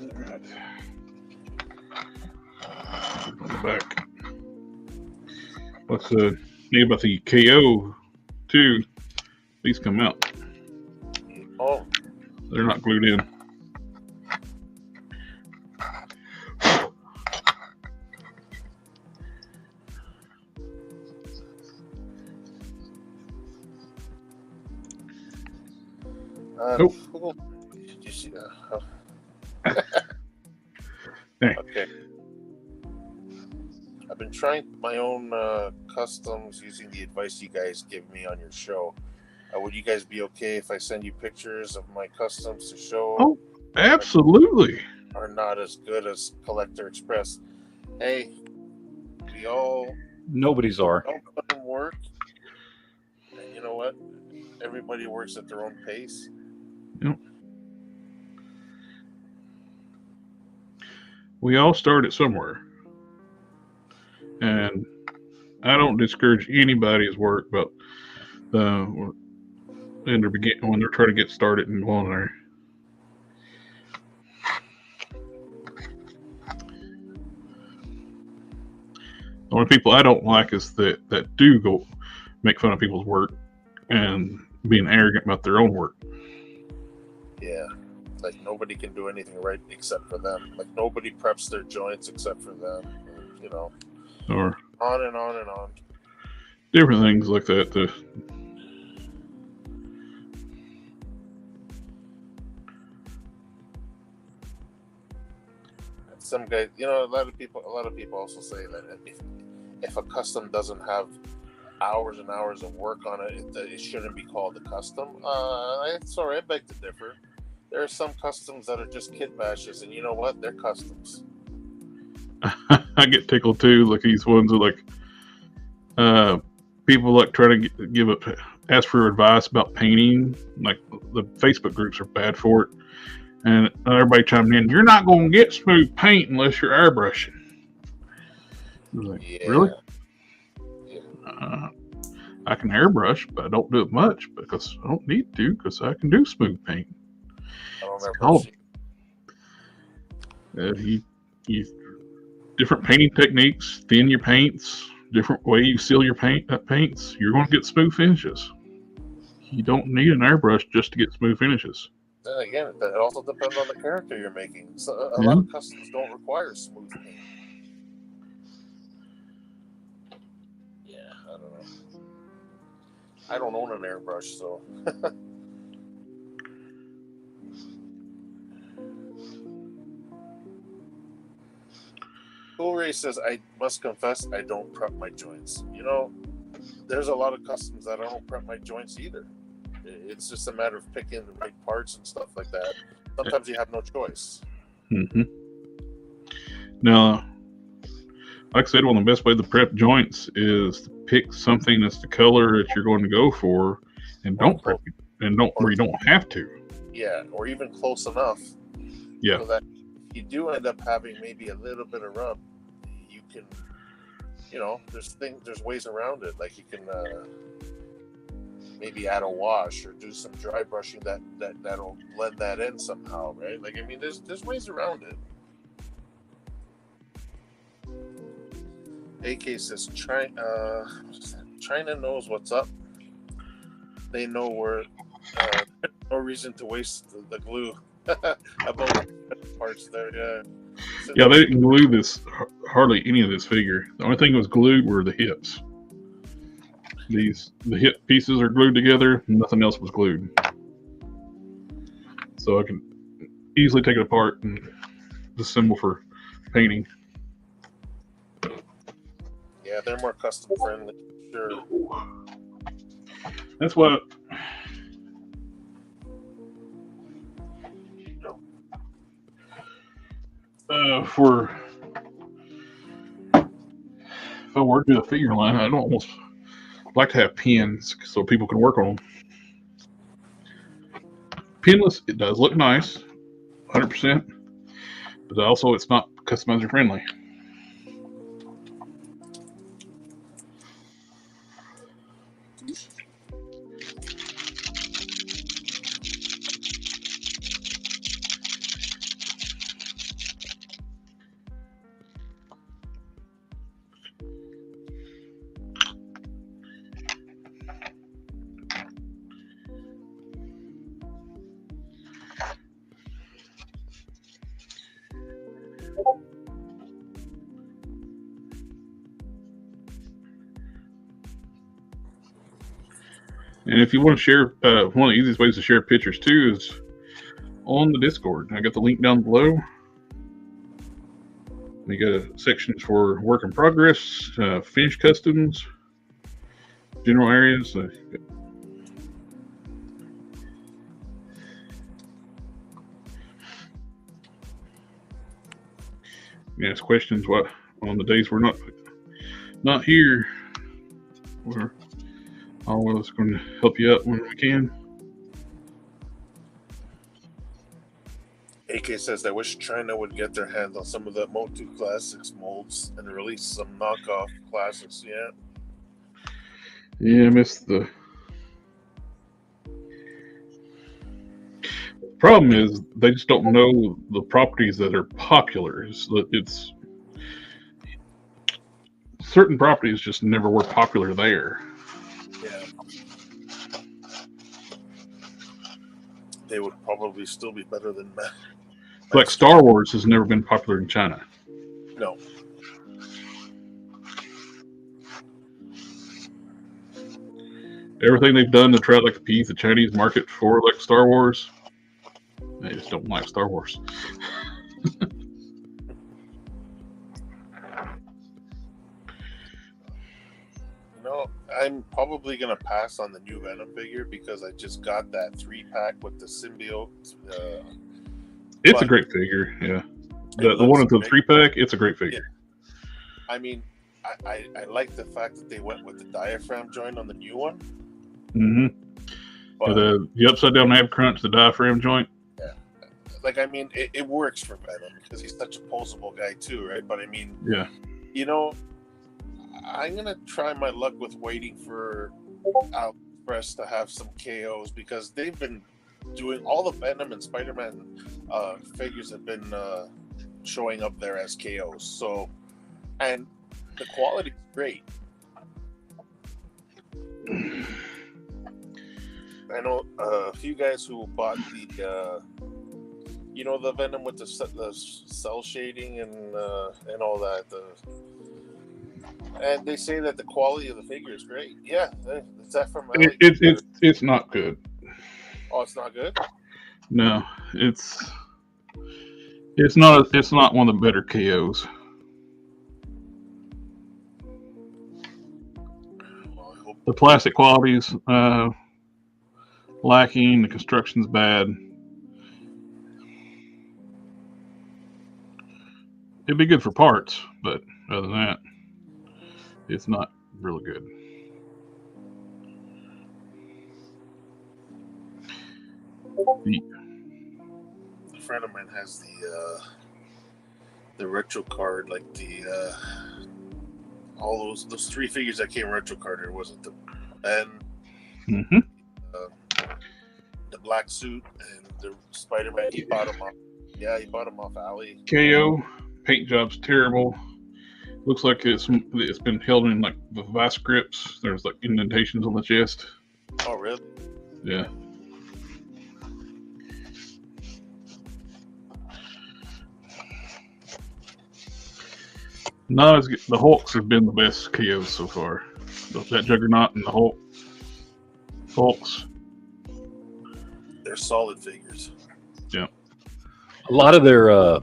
Alright. On the back. What's neat about the KO too? These come out. Oh. They're not glued in. Nope. Did you see that? Hey. Okay. I've been trying my own customs using the advice you guys give me on your show. Would you guys be okay if I send you pictures of my customs to show? Oh, absolutely. Are not as good as Collector Express. Hey, we all Nobody's are. put in work, and you know what? Everybody works at their own pace. Yep. We all start at somewhere, and I don't discourage anybody's work, but in the beginning when they're trying to get started and go on there. The only people I don't like is that do go make fun of people's work and being arrogant about their own work. Yeah, like nobody can do anything right except for them. Like nobody preps their joints except for them. You know, Or on and on and on. Different things like that. Some guys, you know, a lot of people also say that if a custom doesn't have hours and hours of work on it, it shouldn't be called a custom. Sorry, I beg to differ. There are some customs that are just kit bashes, and you know what? They're customs. I get tickled too. Like these ones are like people like try to ask for advice about painting. Like the Facebook groups are bad for it. And everybody chimed in, you're not going to get smooth paint unless you're airbrushing. I was like, Yeah. really? Yeah. I can airbrush, but I don't do it much because I don't need to because I can do smooth paint. I don't remember. You different painting techniques, thin your paints, different way you seal your paints, you're going to get smooth finishes. You don't need an airbrush just to get smooth finishes. Then again, it also depends on the character you're making. So a lot of customs don't require smooth paint. Yeah, I don't know. I don't own an airbrush, so. Cool Ray says, I must confess, I don't prep my joints. You know, there's a lot of customs that I don't prep my joints either. It's just a matter of picking the right parts and stuff like that. Sometimes you have no choice. Mm-hmm. Now, like I said, one of the best ways to prep joints is to pick something that's the color that you're going to go for, and don't prep it, and where you don't have to. Yeah, or even close enough. Yeah. So that if you do end up having maybe a little bit of rub, you can, there's ways around it. Like you can maybe add a wash or do some dry brushing that'll blend that in somehow, right? Like, I mean, there's ways around it. AK says China knows what's up. They know where. No reason to waste the glue. About parts there, yeah. Yeah, they didn't glue this hardly any of this figure. The only thing that was glued were the hips. The hip pieces are glued together. Nothing else was glued. So I can easily take it apart and disassemble for painting. Yeah, they're more custom friendly. Sure. That's what. If I were to do a figure line, I'd almost like to have pins so people can work on them. Pinless, it does look nice, 100%, but also it's not customizer friendly. And if you want to share, one of the easiest ways to share pictures too is on the Discord. I got the link down below. We got sections for work in progress, finished customs, general areas. You ask questions what on the days we're not here. We're always going to help you out when we can. AK says, I wish China would get their hands on some of the Motu Classics molds and release some knockoff classics. Yeah. Yeah, I missed the problem is they just don't know the properties that are popular. It's certain properties just never were popular there. Yeah. They would probably still be better than Like Star Wars has never been popular in China. No. Everything they've done to try to appease the Chinese market for like Star Wars, they just don't like Star Wars. No, I'm probably gonna pass on the new Venom figure because I just got that 3-pack with the symbiote. It's a great figure, yeah. The one with the 3-pack, it's a great figure. Yeah. I mean, I like the fact that they went with the diaphragm joint on the new one. Mm-hmm. But, the upside down ab crunch, the diaphragm joint. Yeah. Like, I mean, it works for Venom because he's such a posable guy too, right? But I mean, yeah. You know, I'm gonna try my luck with waiting for AliExpress to have some KOs because they've been doing all the Venom and Spider-Man figures have been showing up there as KOs. So, and the quality is great. I know a few guys who bought the, the Venom with the cell shading and all that. And they say that the quality of the figure is great. Yeah, is that from? It's not good. Oh, it's not good. No, it's not one of the better KOs. Well, the plastic quality is lacking. The construction's bad. It'd be good for parts, but other than that, it's not really good. A friend of mine has the retro card, like all those 3 figures that came retro carded, wasn't them? And the black suit and the Spider-Man. He bought them off. Yeah, he bought them off Alley. KO paint job's terrible. Looks like it's been held in like the vice grips. There's like indentations on the chest. Oh, really? Yeah. Not as good. The Hulks have been the best KOs so far. That Juggernaut and the Hulks. They're solid figures. Yeah. A lot of their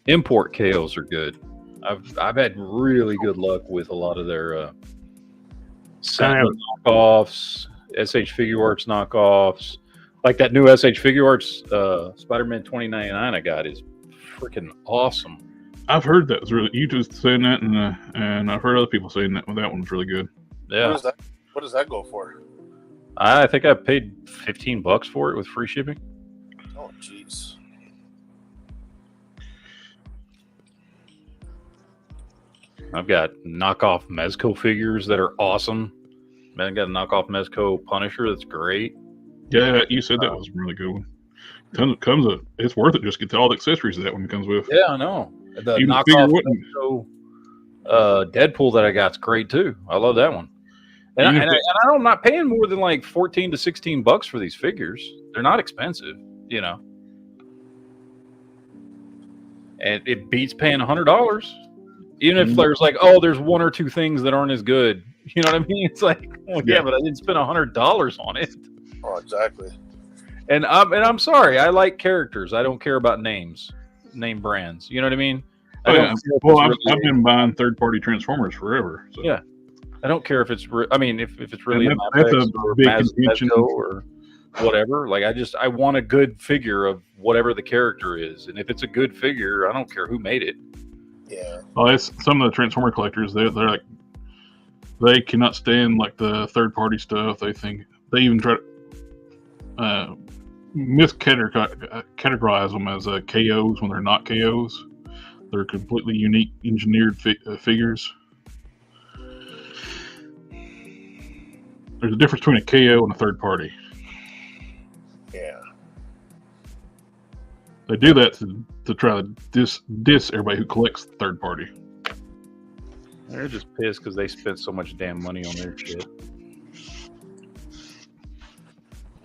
import KOs are good. I've had really good luck with a lot of their knockoffs, SH Figure Arts knockoffs. Like that new SH Figure Arts Spider-Man 2099 I got is freaking awesome. I've heard that was really, you just saying that, and I've heard other people saying that that one's really good. Yeah. What does that go for? I think I paid $15 for it with free shipping. Oh, jeez. I've got knockoff Mezco figures that are awesome. Then I got a knockoff Mezco Punisher that's great. Yeah, you said that was a really good one. It's worth it just to get all the accessories that one comes with. Yeah, I know. The Even knockoff Mezco Deadpool that I got's great too. I love that one. And I'm not paying more than like $14 to $16 for these figures. They're not expensive, you know. And it beats paying $100. Even if there's like, oh, there's 1 or 2 things that aren't as good. You know what I mean? It's like, well, yeah, but I didn't spend $100 on it. Oh, exactly. And I'm sorry, I like characters. I don't care about names, name brands. You know what I mean? I've been buying third-party Transformers forever. So. Yeah, I don't care if it's. If it's really that's a big contention or whatever. Like I want a good figure of whatever the character is, and if it's a good figure, I don't care who made it. Yeah. Well, it's some of the Transformer collectors. They're like, they cannot stand like the third-party stuff. They think they even try to miscategorize them as KOs when they're not KOs. They're completely unique engineered figures. There's a difference between a KO and a third party. Yeah. They do that to try to diss everybody who collects third party. They're just pissed because they spent so much damn money on their shit.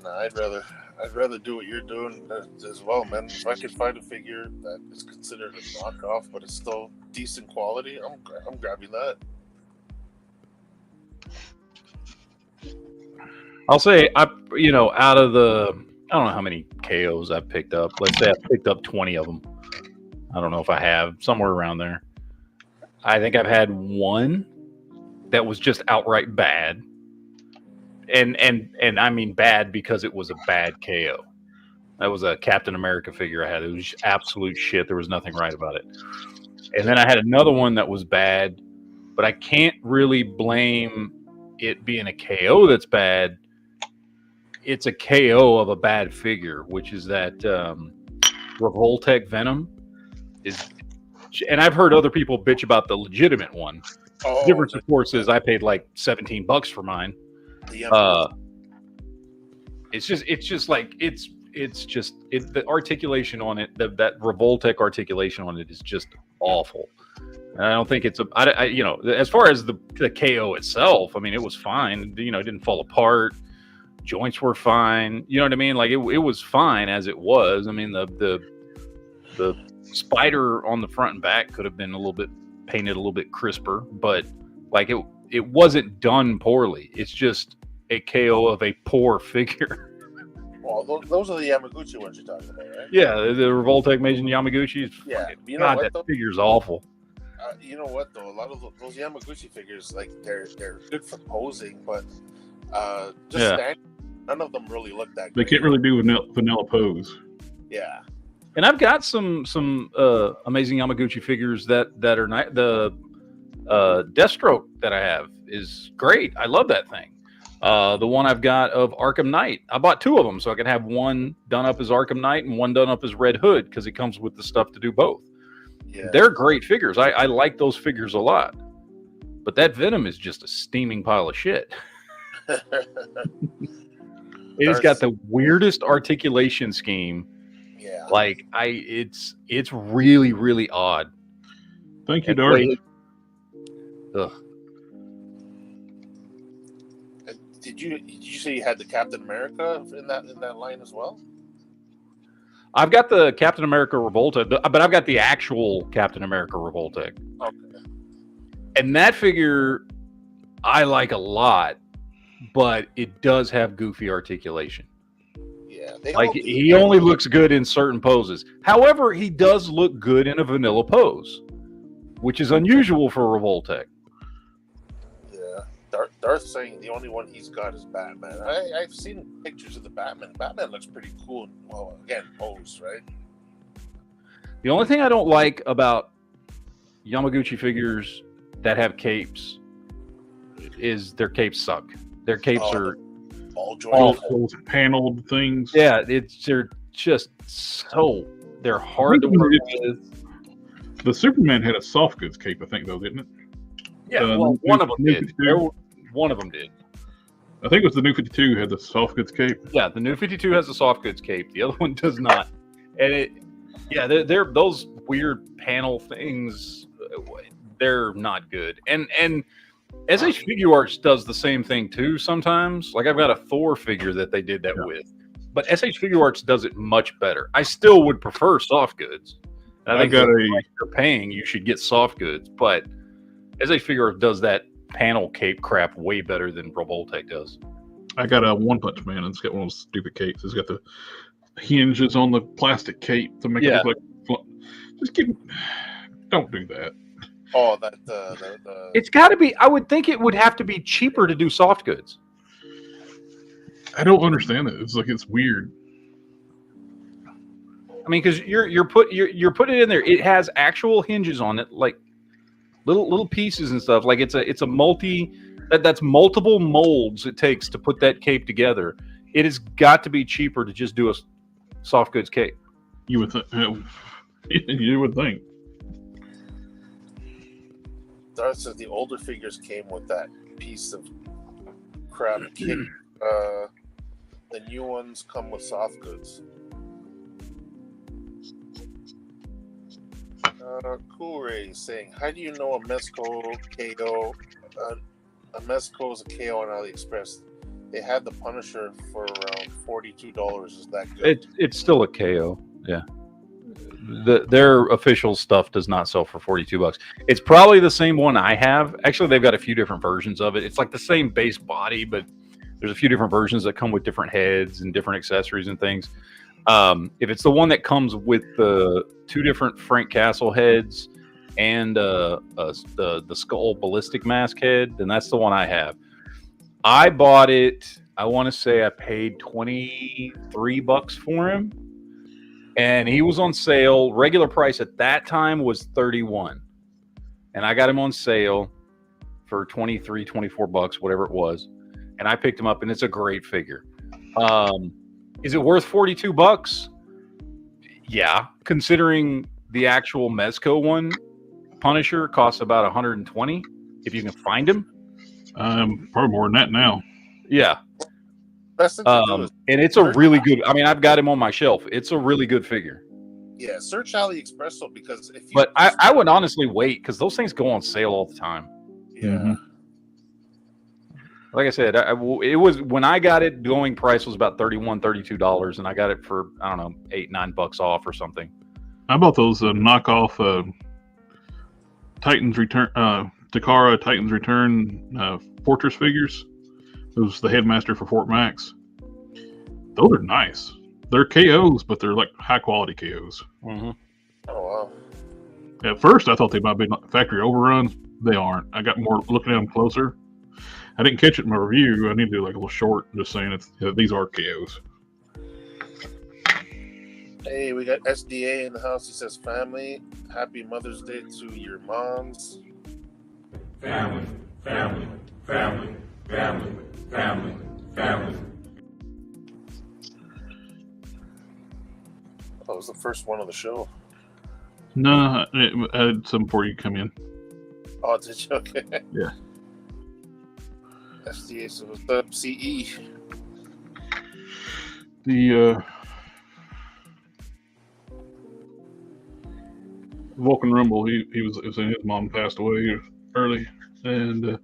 No, I'd rather do what you're doing as well, man. If I could find a figure that is considered a knockoff, but it's still decent quality, I'm grabbing that. I'll say, out of the, I don't know how many KOs I've picked up. Let's say I picked up 20 of them. I don't know if I have, somewhere around there. I think I've had one that was just outright bad. And I mean bad because it was a bad KO. That was a Captain America figure I had. It was absolute shit. There was nothing right about it. And then I had another one that was bad, but I can't really blame it being a KO that's bad. It's a KO of a bad figure, which is that Revoltech Venom is. And I've heard other people bitch about the legitimate one. The difference, of course, is I paid like $17 for mine. It's just like the articulation on it, that Revoltech articulation on it is just awful. And I don't think it's as far as the KO itself, I mean, it was fine. It didn't fall apart. Joints were fine. You know what I mean? Like it was fine as it was. I mean, the spider on the front and back could have been painted a little bit crisper, but like it wasn't done poorly. It's just a KO of a poor figure. Well, those are the Yamaguchi ones you're talking about, right? Yeah, the Revoltech Meijin Yamaguchi. Yeah, that figure's awful. You know what though? A lot of those Yamaguchi figures, like they're good for posing, but standing, none of them really look that good. They can't really do vanilla pose. Yeah. And I've got some amazing Yamaguchi figures that are not the Deathstroke that I have is great. I love that thing. The one I've got of Arkham Knight, I bought 2 of them so I can have one done up as Arkham Knight and one done up as Red Hood because it comes with the stuff to do both. Yeah. They're great figures. I like those figures a lot. But that Venom is just a steaming pile of shit. It's got the weirdest articulation scheme. Yeah. Like it's really, really odd. Thank you, Dark. Ugh. Did you say you had the Captain America in that line as well? I've got the Captain America Revolta, but I've got the actual Captain America Revolta. Okay. And that figure I like a lot, but it does have goofy articulation. Yeah. Like he only looks good in certain poses. However, he does look good in a vanilla pose, which is unusual for Revoltech. Yeah. Darth's saying the only one he's got is Batman. I've seen pictures of the Batman. Batman looks pretty cool. Well, again, pose, right? The only thing I don't like about Yamaguchi figures that have capes is their capes suck. Their capes are all those paneled things. Yeah, they're just so they're hard to work with. The Superman had a soft goods cape, I think, though, didn't it? Yeah, well, one of them did. One of them did. I think it was the New 52 had the soft goods cape. Yeah, the New 52 has a soft goods cape. The other one does not. And they're those weird panel things. They're not good. And SH Figure Arts does the same thing too sometimes. Like I've got a Thor figure that they did that with, but SH Figure Arts does it much better. I still would prefer soft goods. And I think if you're paying, you should get soft goods. But SH Figure Arts does that panel cape crap way better than Revoltech does. I got a One Punch Man, and it's got one of those stupid capes. It's got the hinges on the plastic cape to make it look like. Just don't do that. Oh, the It's got to be. I would think it would have to be cheaper to do soft goods. I don't understand it. It's like it's weird. I mean, because you're putting it in there. It has actual hinges on it, like little pieces and stuff. Like it's a that's multiple molds it takes to put that cape together. It has got to be cheaper to just do a soft goods cape. You would you would think. Darth says the older figures came with that piece of crap kit. The new ones come with soft goods. Cool Ray saying, how do you know a Mezco KO? A Mezco is a KO on AliExpress. They had the Punisher for around $42. Is that good? It's still a KO. Yeah. Their official stuff does not sell for $42. It's probably the same one I have. Actually, they've got a few different versions of it. It's like the same base body, but there's a few different versions that come with different heads and different accessories and things. If it's the one that comes with the 2 different Frank Castle heads and the skull ballistic mask head, then that's the one I have. I bought it. I want to say I paid $23 for him. And he was on sale. Regular price at that time was $31. And I got him on sale for $23, $24, whatever it was. And I picked him up, and it's a great figure. Is it worth $42? Yeah. Considering the actual Mezco one, Punisher costs about $120 if you can find him. Probably more than that now. Yeah. And it's a really good. I mean, I've got him on my shelf. It's a really good figure. Yeah, search AliExpress though, because if you. But I would honestly wait because those things go on sale all the time. Yeah. Mm-hmm. Like I said, it was when I got it. Going price was about $31, $32, and I got it for I don't know $8, $9 off or something. I bought those knockoff Titans Return, Takara Titans Return Fortress figures. It was the headmaster for Fort Max. Those are nice. They're KOs, but they're like high quality KOs. Mm-hmm. Oh wow! At first, I thought they might be factory overruns. They aren't. I got more looking at them closer. I didn't catch it in my review. I need to do like a little short, just saying these are KOs. Hey, we got SDA in the house. He says, family, happy Mother's Day to your moms. Family, family, family, family, family, family. That was the first one of the show. No, I had some before you come in. Oh, did you? Okay. Yeah. SDA says, what's up, CE? The Vulcan Rumble, he was saying his mom passed away early, and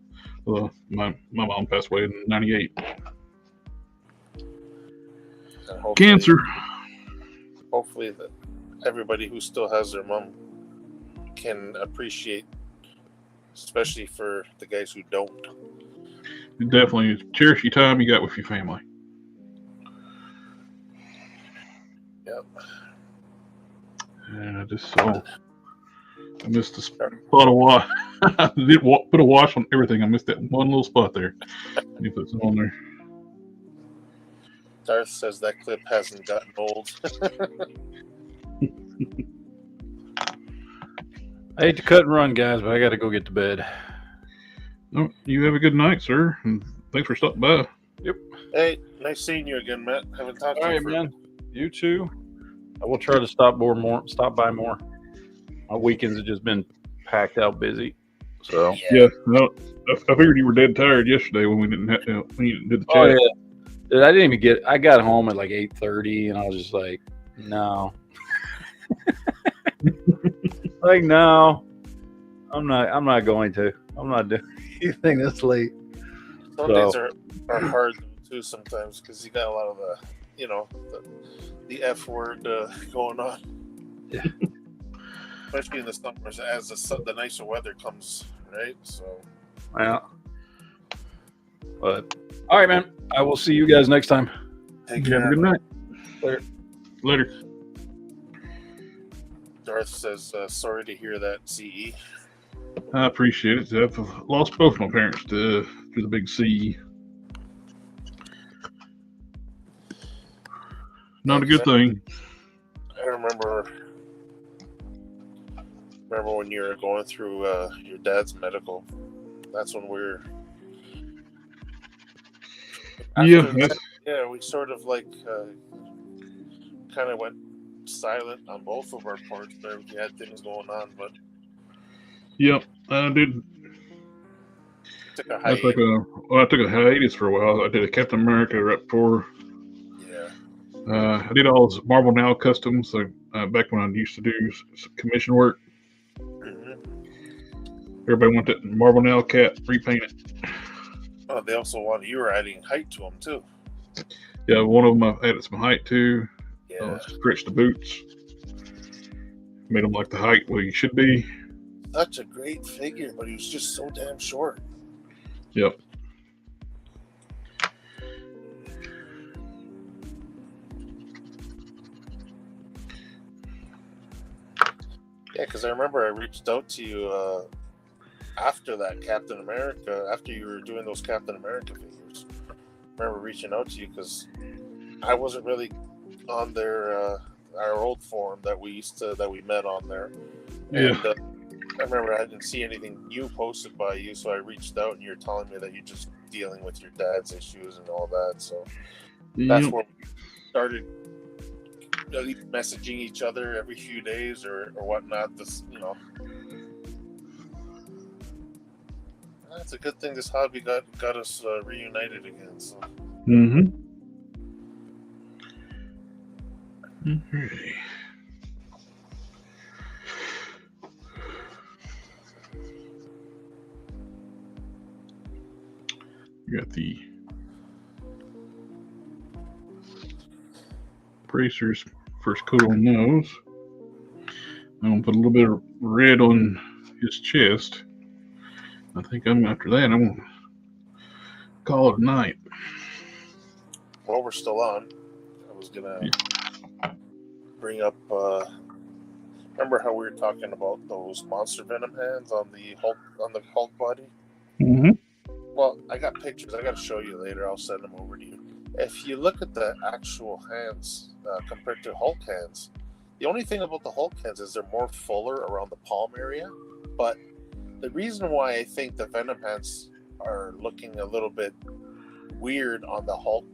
well, my mom passed away in '98. Cancer. Hopefully that everybody who still has their mom can appreciate, especially for the guys who don't. Definitely cherish your time you got with your family. Yep. And I missed the spot of wash. I did put a wash on everything. I missed that one little spot there. You put some on there. Darth says that clip hasn't gotten old. I hate to cut and run, guys, but I got to go get to bed. Oh, you have a good night, sir, and thanks for stopping by. Yep. Hey, nice seeing you again, Matt. Haven't talked to you for... man. You too. I will try to stop by more. My weekends have just been packed out busy. So yeah, no, I figured you were dead tired yesterday when we didn't when you did the chat. Oh yeah. Dude, I didn't even I got home at like 8:30 and I was just like, no. Like, no. I'm not going to. I'm not doing anything this late. Some days are hard too sometimes because you got a lot of the F word going on. Yeah. Especially in the summers as the nicer weather comes, right? So yeah. But all right, man. I will see you guys next time. Take care. Have a good night. Later. Darth says, sorry to hear that, CE. I appreciate it. I've lost both my parents to the big C. Not a good thing. I remember when you were going through your dad's medical. That's when we're... we sort of like kind of went silent on both of our parts, but we had things going on. But yep, I did. Took a hiatus. I took a hiatus for a while. I did a Captain America right before. Yeah. I did all those Marvel Now customs back when I used to do some commission work. Mm-hmm. Everybody wanted that Marvel Now cat repainted. Oh, they also you were adding height to them too. Yeah, one of them I added some height to. Yeah. Stretched the boots. Made them like the height where you should be. Such a great figure, but he was just so damn short. Yep. Yeah, because I remember I reached out to you after that Captain America, after you were doing those Captain America figures. I remember reaching out to you because I wasn't really on their our old forum that we met on there. Yeah. And I remember I didn't see anything new posted by you, so I reached out and you're telling me that you're just dealing with your dad's issues and all that. So that's where we started at least messaging each other every few days or whatnot. This, that's a good thing. This hobby got us reunited again. So. Mm-hmm. Okay. We got the bracers first coat on those. I'm gonna put a little bit of red on his chest. I think after that I'm gonna call it a night. Well, we're still on. I was gonna bring up. Remember how we were talking about those monster venom hands on the Hulk body? Mm-hmm. Well, I got pictures. I got to show you later. I'll send them over to you. if you look at the actual hands compared to Hulk hands, the only thing about the Hulk hands is they're more fuller around the palm area. But the reason why I think the Venom hands are looking a little bit weird on the Hulk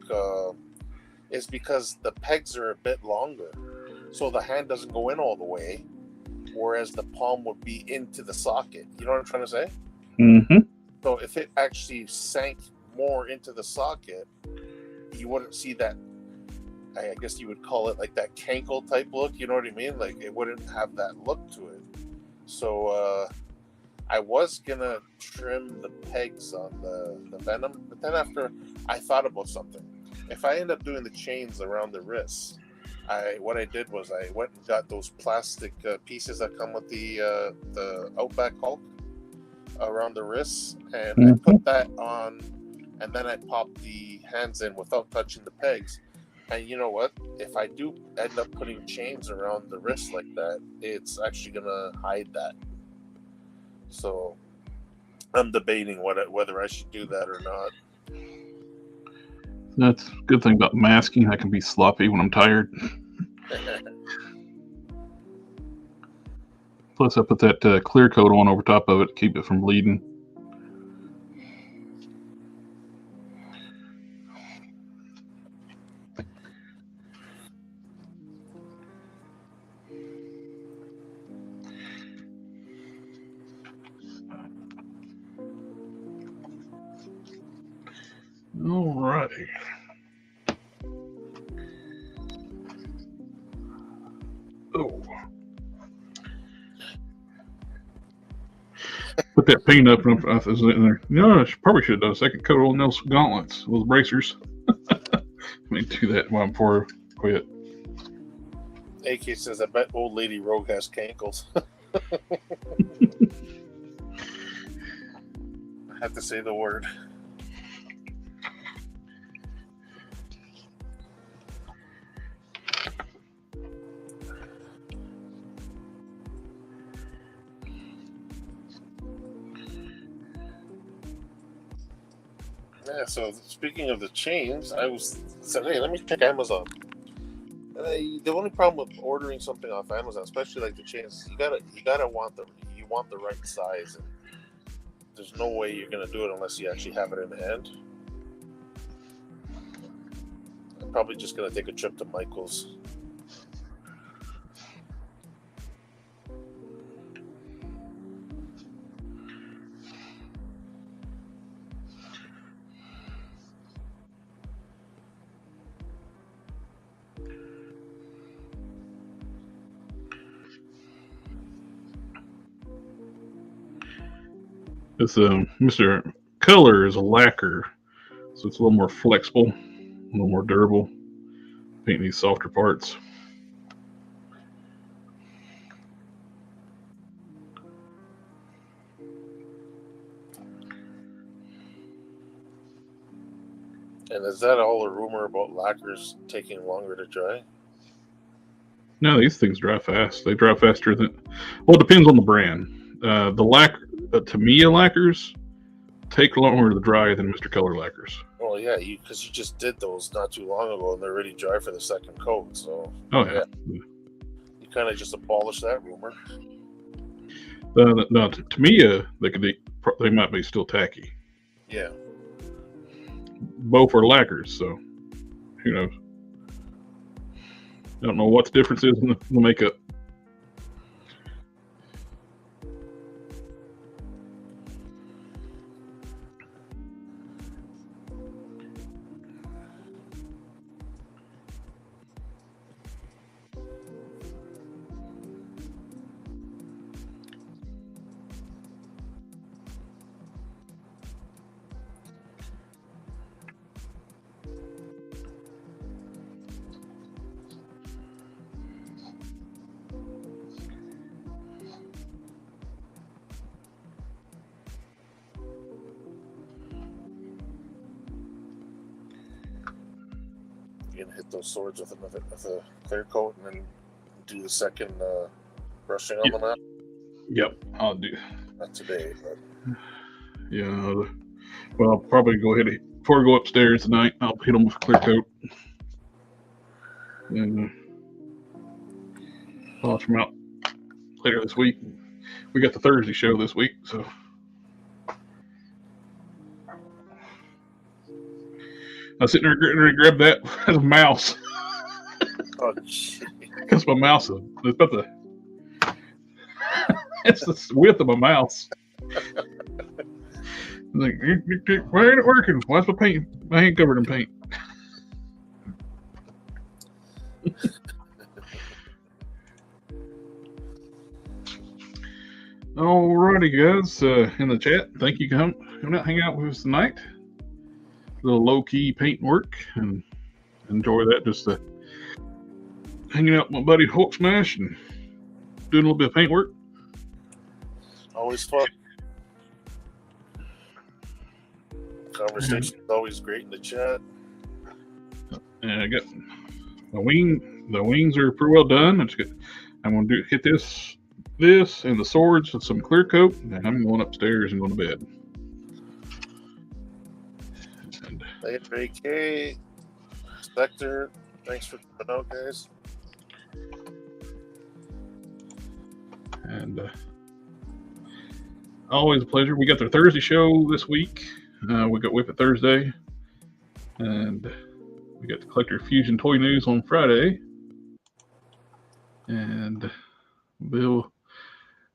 is because the pegs are a bit longer, so the hand doesn't go in all the way, whereas the palm would be into the socket. You know what I'm trying to say? Mm-hmm. So if it actually sank more into the socket, you wouldn't see that. I guess you would call it like that cankle type look. You know what I mean? Like it wouldn't have that look to it. So I was gonna trim the pegs on the Venom, but then after I thought about something. If I end up doing the chains around the wrists, what I did was I went and got those plastic pieces that come with the Outback Hulk around the wrists, and I put that on, and then I popped the hands in without touching the pegs. And you know what? If I do end up putting chains around the wrist like that, it's actually gonna hide that. So I'm debating whether I should do that or not. That's a good thing about masking. I can be sloppy when I'm tired. Plus, I put that clear coat on over top of it to keep it from bleeding. All righty. Oh. Put that paint up and I was in there. No, I probably should have done a second coat on those gauntlets, those bracers. Let me do that while I'm before I quit. AK says, I bet old lady Rogue has cankles. I have to say the word. Yeah, so speaking of the chains, I was saying, hey, let me check Amazon. The only problem with ordering something off Amazon, especially like the chains, you gotta want the right size, and there's no way you're gonna do it unless you actually have it in hand. I'm probably just gonna take a trip to Michael's. This Mr. Color is a lacquer, so it's a little more flexible, a little more durable. Painting these softer parts. And is that all a rumor about lacquers taking longer to dry? No, these things dry fast. They dry faster than. Well, it depends on the brand. The lacquer, Tamiya lacquers take longer to dry than Mr. Color lacquers. Well, yeah, because you just did those not too long ago, and they're already dry for the second coat. So, oh yeah. You kind of just abolished that rumor. No, Tamiya, they might be still tacky. Yeah. Both are lacquers, so who knows? I don't know what the difference is in the makeup. You're gonna hit those swords with a clear coat, and then do the second brushing on them out. Yep, I'll do. Not today, but Yeah. Well, I'll probably go ahead and before I go upstairs tonight, I'll hit them with a clear coat. And polish them out later this week. We got the Thursday show this week, so. I was sitting there getting ready to grab that as a mouse. Oh, shit. Because my mouse is about the. It's the width of my mouse. Like, why ain't it working? Why's my hand covered in paint? Alrighty, guys. In the chat, thank you for coming out, hang out with us tonight. A little low-key paint work, and enjoy that. Just hanging out with my buddy Hulk Smash and doing a little bit of paint work. Always fun. Conversation is always great in the chat. And I got the wings are pretty well done. I'm going to hit this and the swords with some clear coat, and I'm going upstairs and going to bed. Hey, AK, Spectre, thanks for coming out, guys. And always a pleasure. We got the Thursday show this week. We got WIP It Thursday, and we got the Collector Fusion Toy News on Friday. And we'll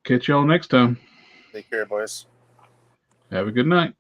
catch y'all next time. Take care, boys. Have a good night.